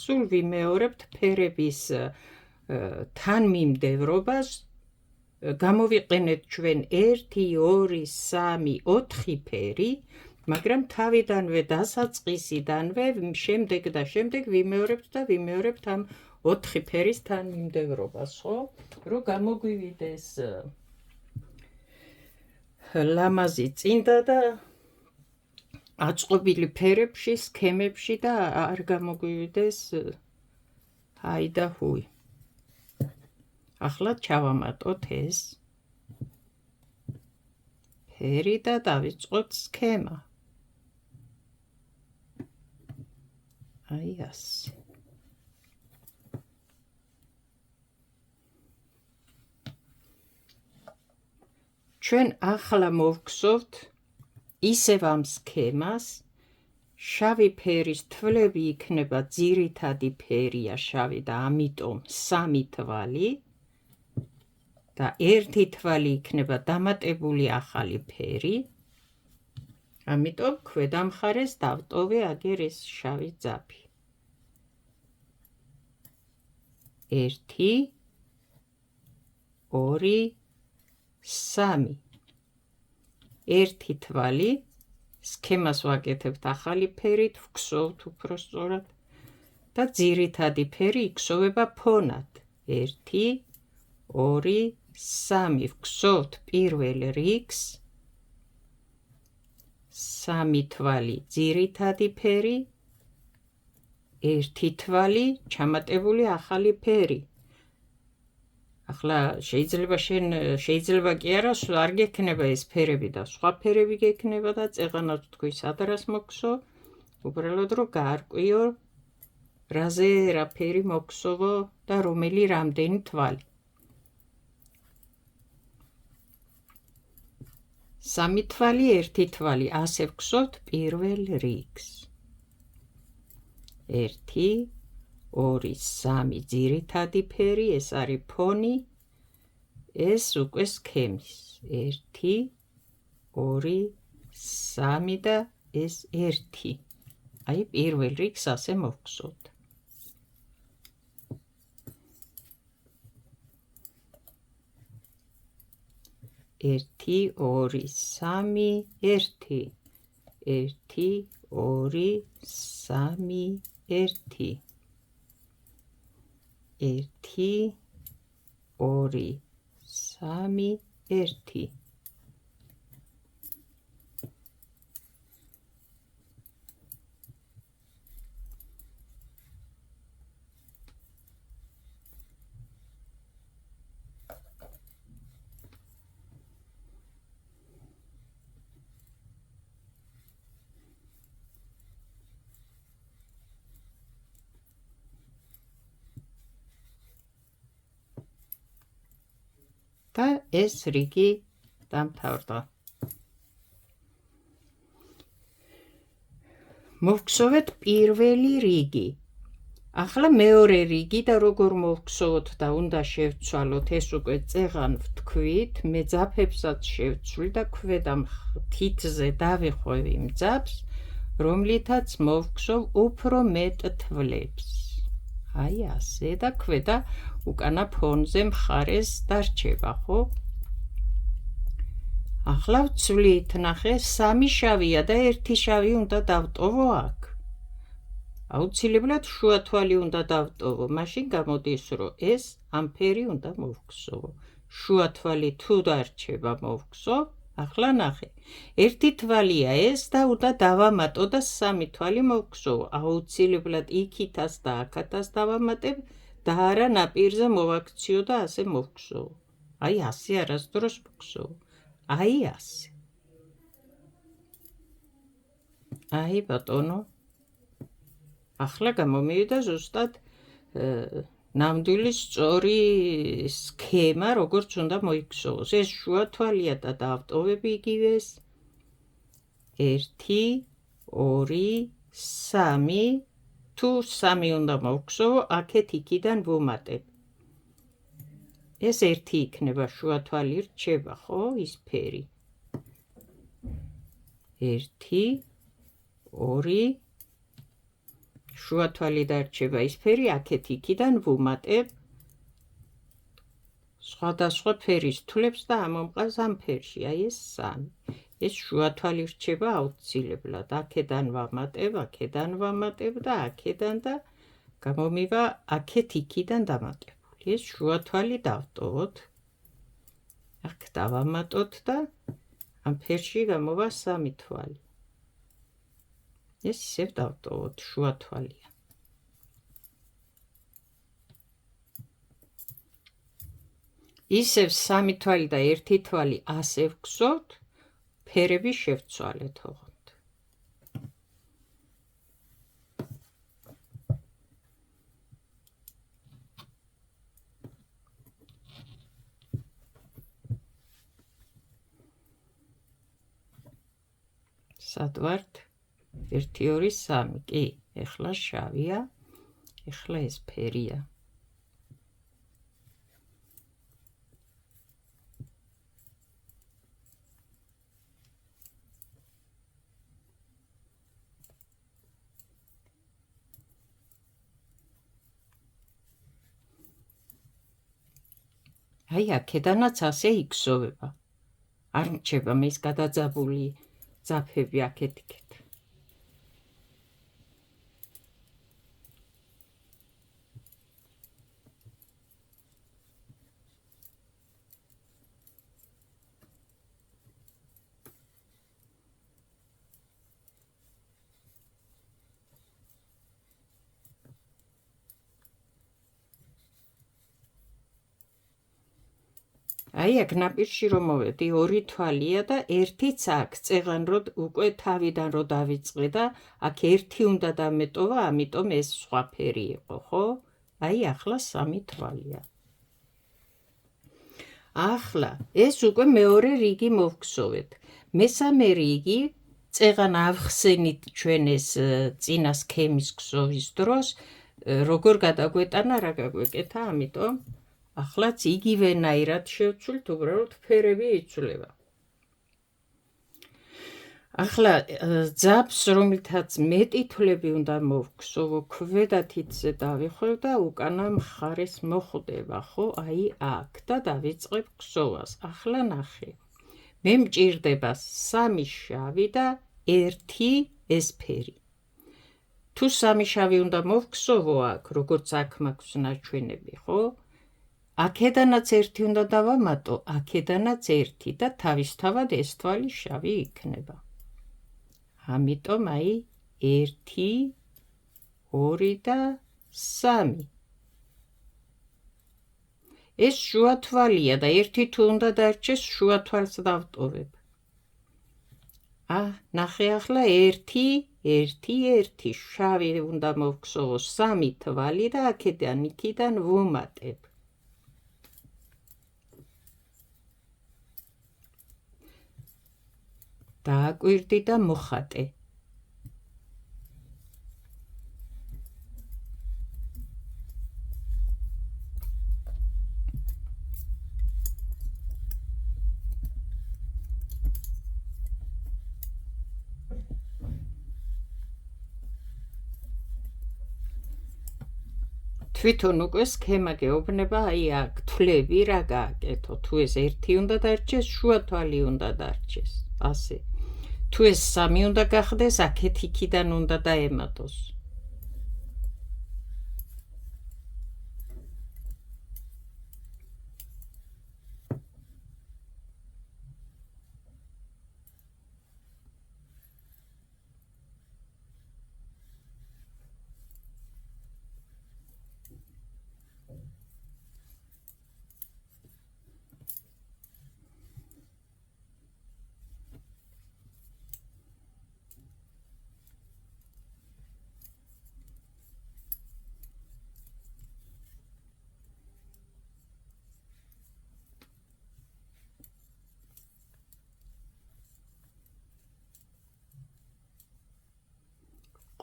სულ ვიმეორებთ ფერების თანმიმდევრობას, გამოვიყენეთ ჩვენ 1, 2, 3, 4 ფერი, მაგრამ თავიდანვე დასაწყისიდანვე შემდეგ ვიმეორებთ ამ 4 ფერის თანმიმდევრობას, ხო? რომ გამოგვივიდეს ლამაზი წინდა და აწყობილი ფერებში, სქემებში და არ გამოგვივიდეს ჰაი და ჰუი. ახლა ჩავამატოთ ეს ფერი და დავიწყოთ სქემა. აი ასე. ჩვენ ახლა მოვგსოვთ ისევ ამ სქემას, შავი ფერის თვლები იქნება ძირითადი ფერია შავი და ამიტომ 3 თვალი და 1 თვალი იქნება დამატებული ახალი ფერი. ამიტომ ქვედა მხარეს დავტოვე აგერ ეს შავი ძაფი. 1 2 3 1 თვალი სქემას ვაკეთებთ ახალი ფერით, ვგსოვთ უფრო სწორად და ძირითადი ფერი იქსოვება ფონად. 1 2 3 ვგსოვთ პირველ რიგს, 3 თვალი ძირითადი ფერი, 1 თვალი ჩამატებული ახალი ფერი. ახლა შეიძლება კი არა, არ გექნება ეს ფერები და სხვა ფერები გექნება და წეღანად თქვი სადრას მოგსო, უბრალოდ რომ გაარკვიო რაზე რა ფერი მოგსოვო და რომელი რამდენი თვალი. 3 თვალი, 1 თვალი, ასე ვგსოვთ პირველ რიგს. 1 2 3 ძირითადი ფერი, ეს არის ფონი, ეს უკვე სქემის. 1 2 3 და ეს 1. აი პირველ რიგს ასე მოვგსოვთ. 1 2 3 1 1 2 3 1 1 2 3 1 და ეს რიგი დამთავრდა. მოვგსოვეთ პირველი რიგი. ახლა მეორე რიგი და როგორ მოვგსოვოთ და უნდა შევცვალოთ, ეს უკვე წეღან ვთქვით, მე ძაფებსაც შევცვლი და ქვედა თითზე დავიხვევ იმ ძაფს, რომლითაც მოვგსოვ უფრო მეტ თვლებს. აი ასე და ქვედა უკანა ფონზე მხარეს დარჩება, ხო? ახლა ვცვლით, ნახე, 3 შავია და 1 შავი უნდა დავტოვო აქ. აუცილებლად შუა თვალი უნდა დავტოვო, მაშინ გამოდის, რომ ეს ამ ფერი უნდა მოვგსოვო. შუა თვალი თუ დარჩება მოვგსოვ, ახლა ნახე, 1 თვალია ეს და უნდა დავამატო და 3 თვალი მოვგსოვო. აუცილებლად იქითას და აქათას დავამატებ და არა ნაპირზე მოვაქციო და ასე მოვგსოვო. აი ასე არასდროს მოვგსოვო. აი ასე. აი ბატონო. ახლა გამომივიდა ზუსტად ნამდვილი სწორი სქემა, როგორც უნდა მოიგსოვოს. ეს შუა თვალია და დავტოვები იგივეს. 1 2 3 თუ 3 უნდა მოვგსოვო, აქეთ იქიდან ვუმატებ. ეს ერთი იქნება, შუა თვალი რჩება, ხო, ის ფერი. 1, 2, შუა თვალი დარჩება ის ფერი, აქეთ იქიდან ვუმატებ სხვადასხვა ფერის თვლებს და ამომყავს ამ ფერში, აი ეს 3. ეს შუა თვალი რჩება აუცილებლად, აქედან ვამატებ და აქედან და გამომივა აქეთ იქიდან დამატებული. ეს შუა თვალი დავტოვოთ, აქ დავამატოთ და ამ ფერში გამოვა 3 თვალი. ეს ისევ დავტოვოთ, შუა თვალია. ისევ 3 თვალი და 1 თვალი ასე ვგზავთ, ფერები შევცვალეთ ოღონდ. სად ვართ? 1, 2, 3. კი, ეხლა შავია, ეხლა ეს ფერია. აი, აქედანაც ასე იგზოვება. არ მრჩება მის გადაძაბული ძაფები აქეთ-იქეთ. აი, აქ ნაპირში რომ მოვედი, 2 თვალია და 1-იც აქ, წეღან რომ უკვე თავიდან რომ დავიწყე და აქ 1 უნდა დამეტოვა, ამიტომ ეს სხვა ფერი იყო, ხო? აი, ახლა 3 თვალია. ახლა ეს უკვე მეორე რიგი მოვგზოვეთ. მესამე რიგი, წეღან ავხსენით ჩვენ ეს წინა სქემის გზოვის დროს, როგორ გადაგვეტანა, რა გაგვეკეთა, ამიტომ ახლაც იგივენაირად შევცვლით, უბრალოდ ფერები იცვლება. ახლა ძაბს, რომელთაც მეტი თვლები უნდა მოვგზოვო, ქვედა თითზე დავიხვევ და უკანა მხარეს მოხვდება, ხო? აი აქ და დავიწყებ გზოვას. ახლა ნახე. მე მჭირდება 3 შავი და 1 ეს ფერი. თუ 3 შავი უნდა მოვგზოვო აქ, როგორც აქ მაქვს ნაჩვენები, ხო? აქედანაც 1 უნდა დავამატო, აქედანაც 1 და თავისთავად ეს თვალი შავი იქნება. ამიტომ აი 1, 2 და 3. ეს შუა თვალია და 1 თუ უნდა დარჩეს, შუა თვალს დავტოვებ. ნახე ახლა 1, 1, შავი უნდა მოვგზოვო 3 თვალი და აქედან იქიდან ვუმატებ. დააკვირდი და მოხატე. თვითონ უკვე სქემა გეუბნება, აი აქ თვლები რა გააკეთო. თუ ეს 1 უნდა დარჩეს, შუა თვალი უნდა დარჩეს. ასე. თუ ეს 3 უნდა გახდეს, აქეთ იქიდან უნდა დაემატოს.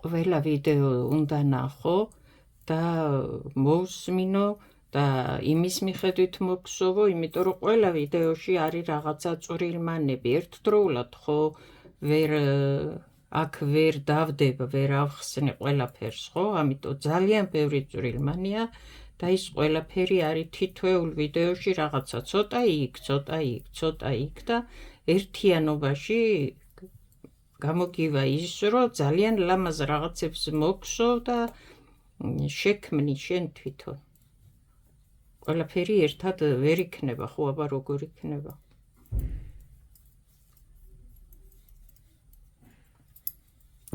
ყველა ვიდეო უნდა ნახო და მოусმინო და იმის მიხედვით მოგსოვო, იმიტომ რომ ყველა ვიდეოში არის რაღაცა წვრილმანები. ერთდროულად ხო აქ ვერ დავდება, ვერ ავხსნე ყველაფერს, ხო? ამიტომ ძალიან ბევრი წვრილმანია და ის ყველაფერი არის თითოეულ ვიდეოში რაღაცა ცოტა იქ, ცოტა იქ, ცოტა იქ და ერთიანობაში გამოგივა ის, რომ ძალიან ლამაზ რაღაცებს მოგსოვ და შექმნი შენ თვითონ. ყველაფერი ერთად ვერ იქნება, ხო, აბა როგორ იქნება?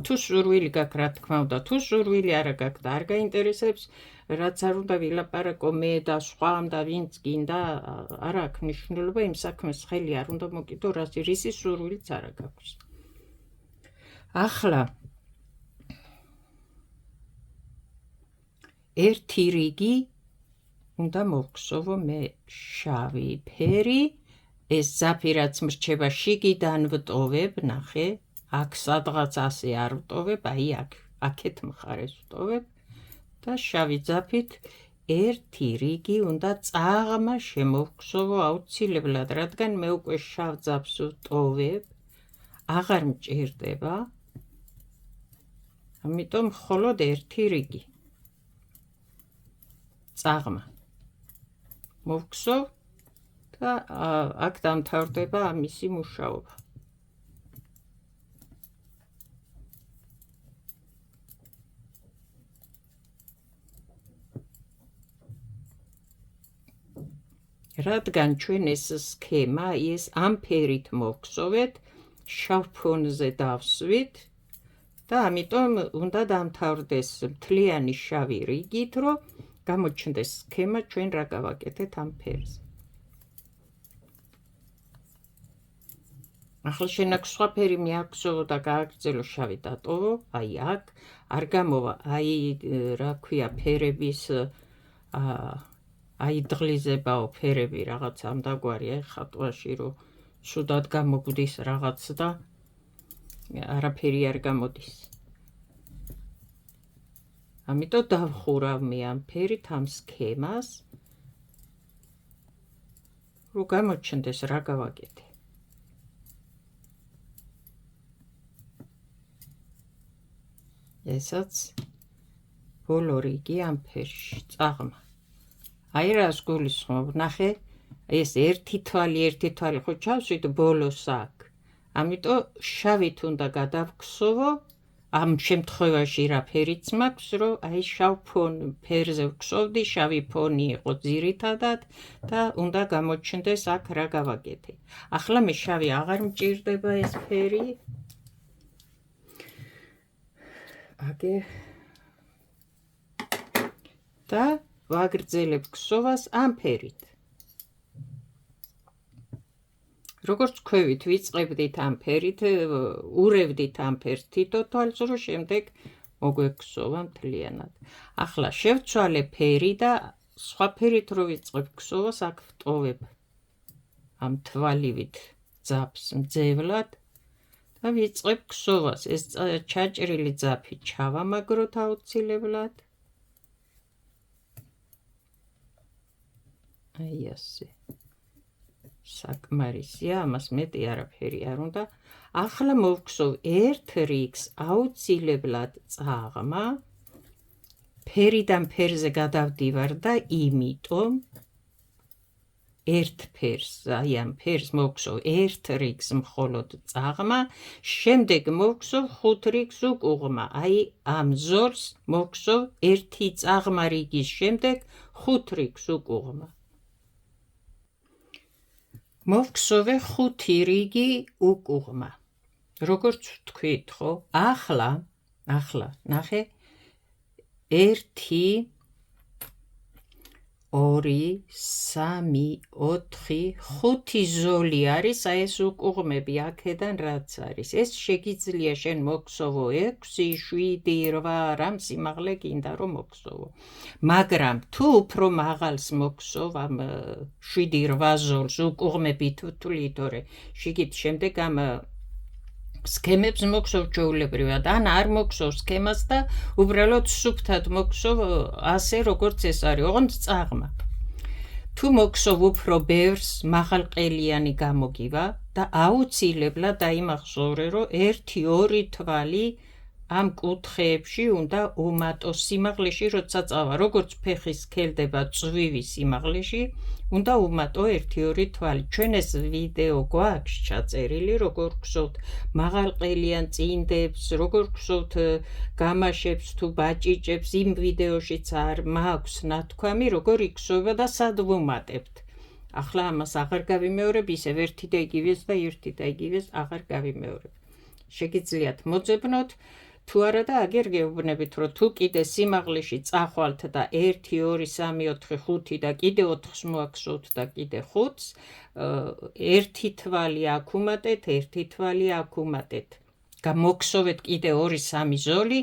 თუ სურვილი გაქვს, რა თქმა უნდა, თუ სურვილი არა გაქვს და არ გაინტერესებს, რაც არ უნდა ვილაპარაკო მე და სხვამ და ვინც გინდა, არ აქვს მნიშვნელობა, იმ საქმეს ხელი არ უნდა მოკიდო, რისი სურვილიც არა გაქვს. ახლა ერთი რიგი უნდა მოვგსოვო მე შავი ფერი, ეს ძაფი რაც მრჩება შიგიდან ვტოვებ, ნახე, აქ სადღაც ასე არ ვტოვებ, აი აქეთ მხარეს ვტოვებ და შავი ძაფით ერთი რიგი უნდა წაღმა შემოვგსოვო აუცილებლად, რადგან მე უკვე შავ ძაფს ვტოვებ, აღარ მჭირდება, ამიტომ მხოლოდ ერთი რიგი წაღმა მოვგსოვ და აქ დამთავრდება ამისი მუშაობა. რადგან ჩვენ ეს სქემა ის ამ ფერით მოვგსოვეთ, შავ ფონზე დავსვით და ამიტომ უნდა დამთავრდეს მთლიანი შავი რიგით, რომ გამოჩნდეს სქემა, ჩვენ რა გავაკეთეთ ამ ფერზე. ახლა შენ აქ სხვა ფერი მიაგზოვო და გააგრძელო შავი დატოვო, აი აქ არ გამოვა, აი რა ქვია ფერების აიდღლიზებაო ფერები რაღაც ამდაგვარი, აი ხატვაში რომ ცუდად გამოგვდის რაღაც და არაფერი არ გამოდის. ამიტომ დავხურავ მე ამ ფერით ამ სქემას, რომ გამოჩნდეს რა გავაკეთე. ესაც ბოლო რიგი ამ ფერში წაღმა. აი რას გულისხმობ, ნახე, ეს ერთი თვალი ხო ჩავსვით ბოლოს აქ. ამიტომ შავით უნდა გადავგსოვო, ამ შემთხვევაში რა ფერიც მაქვს, რომ აი შავ ფერზე ვგსოვდი, შავი ფონი იყო ძირითადად და უნდა გამოჩნდეს აქ რა გავაკეთე. ახლა მე შავი აღარ მჭირდება ეს ფერი. აგე და ვაგრძელებ გსოვას ამ ფერით. როგორც ქვევით ვიწყებდით ამ ფერით, ურევდით ამ ფერს თითო თვალს, რომ შემდეგ მოგვეგსოვა მთლიანად. ახლა შევცვალე ფერი და სხვა ფერით რო ვიწყებ გსოვას, აქ ვტოვებ ამ თვალივით ძაფს მძევლად და ვიწყებ გსოვას. ეს ჩაჭრილი ძაფი ჩავამაგროთ აუცილებლად. აი ასე. საკმარისია, ამას მეტი არაფერი არ უნდა. ახლა მოვგსოვ ერთ რიგს აუცილებლად წაღმა, ფერიდან ფერზე გადავდივარ და იმიტომ ერთ ფერს, აი ამ ფერს მოვგსოვ ერთ რიგს მხოლოდ წაღმა, შემდეგ მოვგსოვ 5 რიგს უკუღმა, აი ამ ზოლს მოვგსოვ ერთი წაღმა რიგის შემდეგ 5 რიგს უკუღმა. მოვგსოვე 5 რიგი უკუღმა. როგორც ვთქვით, ხო? ახლა, ნახე, 1 2 3 4 5 ზოლი არის, აი ეს უკუღმები აქედან რაც არის. ეს შეგიძლია შენ მოგსოვო 6 7 8 რამ სიმაღლე გინდა რომ მოგსოვო. მაგრამ თუ უფრო მაღალს მოგსოვ ამ 7 8 ზოლს უკუღმებით ვთვლით, თორე შიგით შემდეგ ამ სქემებს მოგსოვ ჩვეულებრივად, ან არ მოგსოვ სქემას და უბრალოდ სუფთად მოგსოვ ასე როგორც ეს არის, ოღონდ წაღმა. თუ მოგსოვ უფრო ბევრს, მაღალყელიანი გამოგივა და აუცილებლად დაიმახსოვრე, რომ 1-2 თვალი ამ კუთხეებში უნდა უმატო სიმაღლეში, როცა წავა, როგორც ფეხი სქელდება წვივი სიმაღლეში, უნდა უმატო 1-2 თვალი. ჩვენ ეს ვიდეო გვაქვს ჩაწერილი, როგორ გსოვთ მაღალყელიან წინდებს, როგორ გსოვთ გამაშებს თუ ბაჭიჭებს, იმ ვიდეოშიც არ მაქვს ნათქვამი, როგორ იქსოვება და სად ვუმატებთ. ახლა ამას აღარ გავიმეორებ, ისევ ერთი და იგივეს და ერთი და იგივეს აღარ გავიმეორებ. შეგიძლიათ მოძებნოთ, თუ არა და აგერ გეუბნებით, რომ თუ კიდე სიმაღლეში წახვალთ და 1, 2, 3, 4, 5 და კიდე 4-ს მოაქსოვთ და კიდე 5-ს, 1 თვალი აქ უმატეთ, 1 თვალი აქ უმატეთ. გამოგსოვეთ კიდე 2-3 ზოლი,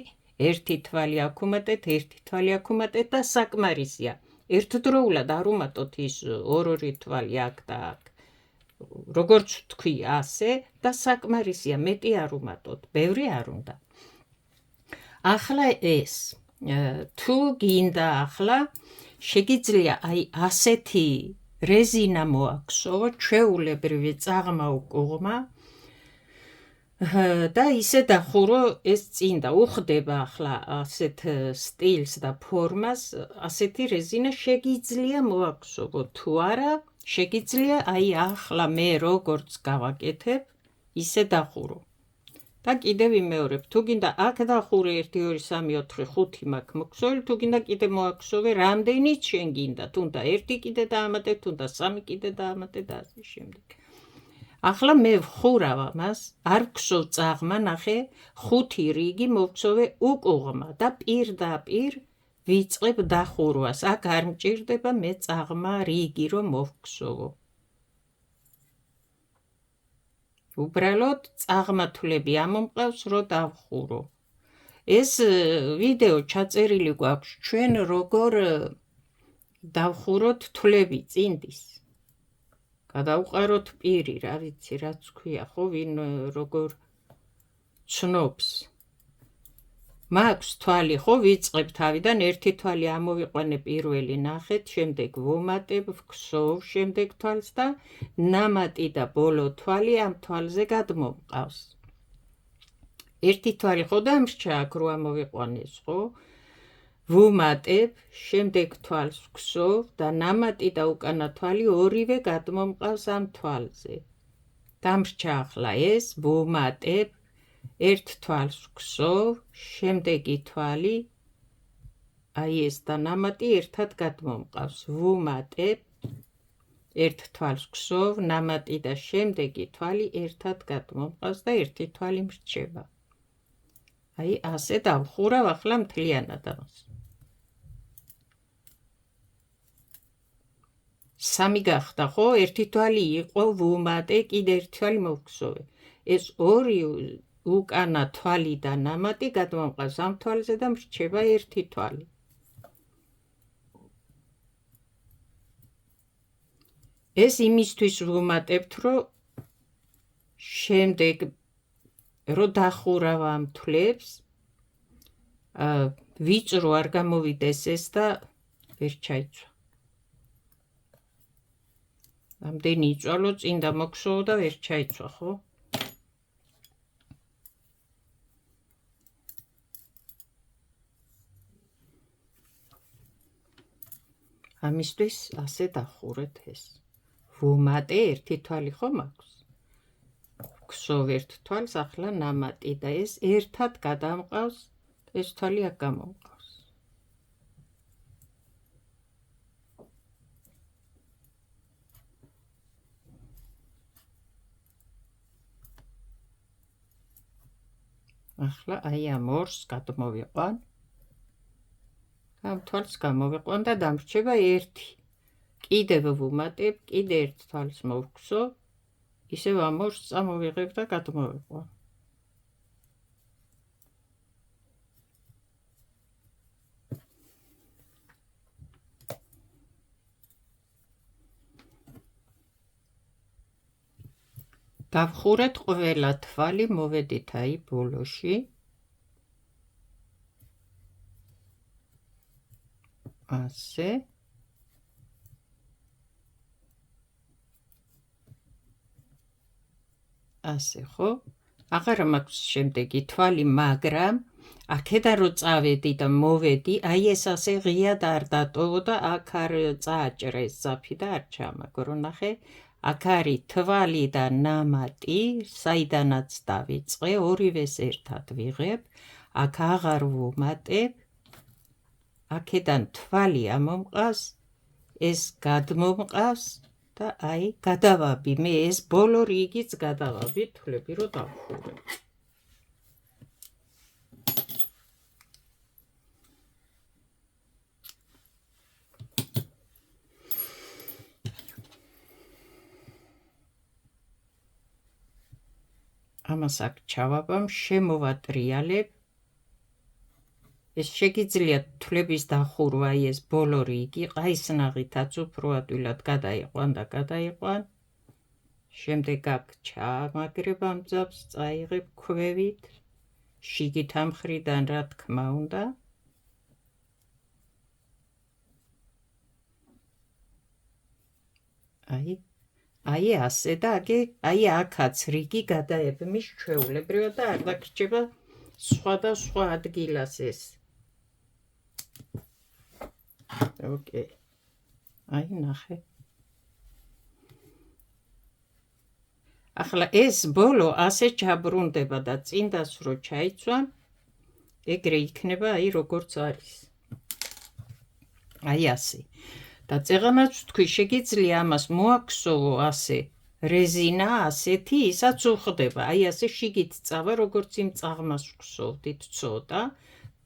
1 თვალი აქ უმატეთ, 1 თვალი აქ უმატეთ და საკმარისია. ერთდროულად არ უმატოთ ის 2 თვალი აქ და აქ. როგორც თქვი ასე და საკმარისია, მეტი არ უმატოთ, ბევრი არ უნდა. ახლა ეს, თუ გინდა ახლა, შეგიძლია აი ასეთი რეზინა მოაქვსო, ჩვეულებრივი წაღმა უკუღმა და ისე დახურო ეს წინდა. უხდება ახლა ასეთ სტილს და ფორმას, ასეთი რეზინა შეგიძლია მოაქვსო, თუ არა, შეგიძლია აი ახლა მე როგორც გავაკეთებ, ისე დახურო. და კიდევ ვიმეორებ, თუ გინდა აქ დახურე 1, 2, 3, 4, 5 მაქვს მოქსოვილი, თუ გინდა კიდე მოაქვსოვე, რამდენიც შენ გინდა, თუნდა 1 კიდე დაამატე, თუნდა 3 კიდე დაამატე და ასე შემდეგ. ახლა მე ვხურავ ამას, არ ვქსოვ წაღმა, ნახე, 5 რიგი მოვქსოვე უკუღმა და პირდაპირ ვიწყებ დახურვას. აქ არ მჭირდება მე წაღმა რიგი რომ მოვქსოვო. უბრალოდ წაღმათვლები ამომყავს, რომ დავხურო. ეს ვიდეო ჩაწერილი გვაქვს ჩვენ როგორ დავხუროთ თვლები წინდის. გადავყაროთ პირი, რა ვიცი, რაც ქვია, ხო, ვინ როგორ ცნობს. მაქვს თვალი, ხო, ვიწყებ თავიდან, 1 თვალი ამოვიყვანე პირველი, ნახეთ, შემდეგ ვუმატებ, ვქსოვ შემდეგ თვალს და ნამატი და ბოლო თვალი ამ თვალზე გადმომყავს. 1 თვალი ხო დამრჩა აქ რო ამოვიყვანეს, ხო? ვუმატებ, შემდეგ თვალს ვქსოვ და ნამატი და უკანა თვალი ორივე გადმომყავს ამ თვალზე. დამრჩა ახლა ეს, ვუმატებ, 1 თვალს ვქსოვ, შემდეგი თვალი, აი ეს და ნამატი ერთად გადმომყავს. ვუმატებ, 1 თვალს ვქსოვ, ნამატი და შემდეგი თვალი ერთად გადმომყავს და 1 თვალი მრჩება. აი ასე დავხურავ ახლა მთლიანად ამას. 3 გახდა, ხო? 1 თვალი იყო, ვუმატე, კიდე 1 თვალი მოვქსოვე. ეს 2 უკანა თვალი და ნამატი გადმომყავს ამ თვალზე და მრჩება 1 თვალი. ეს იმისთვის ვუმატებთ, რომ შემდეგ რო დახურავ ამ თვლებს, ვიწრო არ გამოვიდეს ეს და ვერ ჩაიცვა. ამდენი იწვალო, წინდა მოქსოვო და ვერ ჩაიცვა, ხო? ამისთვის ასე დახურეთ ეს. ვუმატე, 1 თვალი ხო მაქვს? ვქსოვ 1 თვალს, ახლა ნამატი და ეს ერთად გადამყავს, ეს თვალი აქ გამომყავს. ახლა აი ამ ორს გადმოვიყვან. ამ თვალს გამოვიყვან და დამრჩება 1. კიდევ ვუმატებ, კიდე 1 თვალს მოვქსოვ, ისევ ამ ორს წამოვიღებ და გადმოვიყვან. დავხურეთ ყველა თვალი, მოვედით აი ბოლოში. ასე. ასე ხო? აღარა მაქვს შემდეგი თვალი, მაგრამ აქედან რო წავედი და მოვედი, აი ეს ასე ღიად არ დატოვო და აქ არ წააჭრა ეს ძაფი და არ ჩამაგრო, ნახე. აქ არის თვალი და ნამატი, საიდანაც დავიწყე, ორივეს ერთად ვიღებ, აქ აღარ ვუმატებ, აქედან თვალი ამომყავს, ეს გადმომყავს და აი გადავაბი, მე ეს ბოლო რიგიც გადავაბი, თვლები რომ დავხურებ. ამას აქ ჩავაბამ, შემოვატრიალებ. ეს შეგიძლია თვლების დახურვა, აი ეს ბოლო რიგი, ყაისნაღითაც უფრო ადვილად გადაიყვან და გადაიყვან. შემდეგ აქ ჩამაგრებ ამ ძაფს, წაიღებ ქვევით, შიგით ამ მხრიდან რა თქმა უნდა. აი ასე და აი აქაც რიგი გადაებმის ჩვეულებრივად და არ დაგრჩება სხვადასხვა ადგილას ეს. ოკეი. აი ნახე. ახლა ეს ბოლო ასე ჩაბრუნდება და წინდას რო ჩაიცვამ, ეგრე იქნება აი როგორც არის. აი ასე. და წეღანაც ვთქვი, შეგიძლია ამას მოაქსოვო ასე რეზინა, ასეთი, ისაც უხდება. აი ასე შიგით წავა, როგორც იმ წაღმას ვქსოვდით ცოტა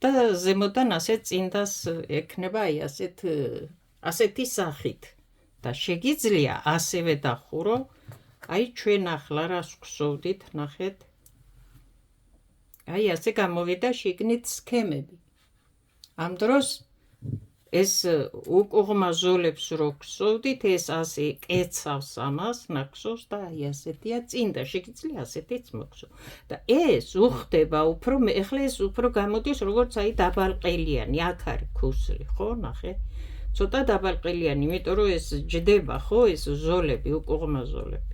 და ზემოდან ასე წინდას ექნება აი ასეთი სახით. და შეგიძლია ასევე დახურო, აი ჩვენ ახლა რას ვქსოვდით, ნახეთ. აი ასე გამოვიდა შიგნით სქემები. ამ დროს ეს უკუღმა ზოლებს რო გსოვდით, ეს ასე კეცავს ამას, ნახსოვს და აი ასეთია წინდა, შეგიძლია ასეთიც მოგსო. და ეს უხდება უფრო, ეხლა ეს უფრო გამოდის როგორც აი დაბალყელიანი, აქ არის ქუსლი, ხო, ნახე? ცოტა დაბალყელიანი, იმიტომ რომ ეს ჯდება, ხო, ეს ზოლები, უკუღმა ზოლები.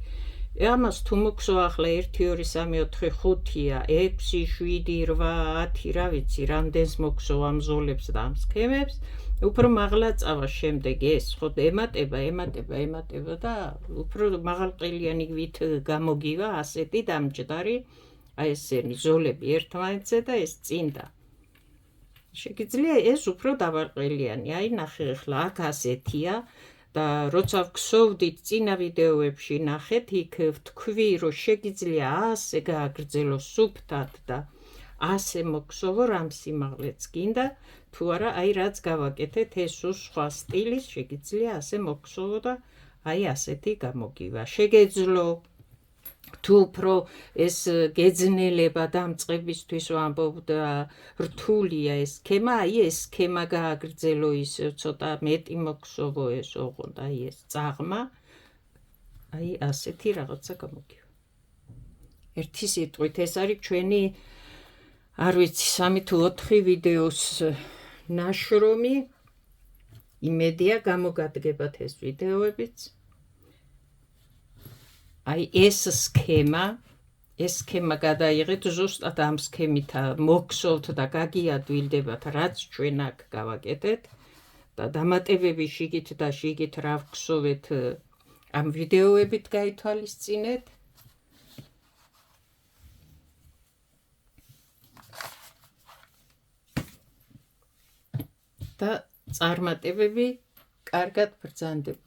ამას თუ მოგსო ახლა 1 2 3 4 5-ია, 6 7 8 10, რა ვიცი, რამდენს მოგსო ამ ზოლებს და ამ სქემებს, უფრო მაღლა წავა შემდეგ ეს, ხო, ემატება და უფრო მაღალყელიანივით გამოგივა ასეთი დამჯდარი, აი ესენი ზოლები ერთმანეთზე და ეს წინდა. შეგიძლია ეს უფრო დაბალყელიანი, აი ნახე ახლა აქ ასეთია და როცა ვგსოვდით წინა ვიდეოებში ნახეთ, იქ ვთქვი, რომ შეგიძლია ასე გააგრძელო სუფთად და ასე მოგსოვო, რამ სიმაღლეც გინდა, თუ არა, აი რაც გავაკეთეთ, ეს სხვა სტილის შეგიძლია ასე მოგსოვო და აი ასეთი გამოგივა. შეგეძლო თუ უფრო ეს გეძნელება დამწყებისთვის ვამბობ და რთულია ეს სქემა, აი ეს სქემა გააგრძელო ისევ ცოტა მეტი მოგსოვო ეს ოღონდ, აი ეს წაღმა, აი ასეთი რაღაცა გამოგივა. ერთი სიტყვით, ეს არის ჩვენი, არ ვიცი, 3 თუ 4 ვიდეოს ნაშრომი. იმედია გამოგადგებათ ეს ვიდეოებიც. აი ეს სქემა გადაიღეთ, ზუსტად ამ სქემით მოგსოვთ და გაგიადვილდებათ, რაც ჩვენ აქ გავაკეთეთ და დამატებები შიგით და შიგით რა ვგსოვეთ, ამ ვიდეოებით გაითვალისწინეთ. და წარმატებები კარგად ბრძანდება.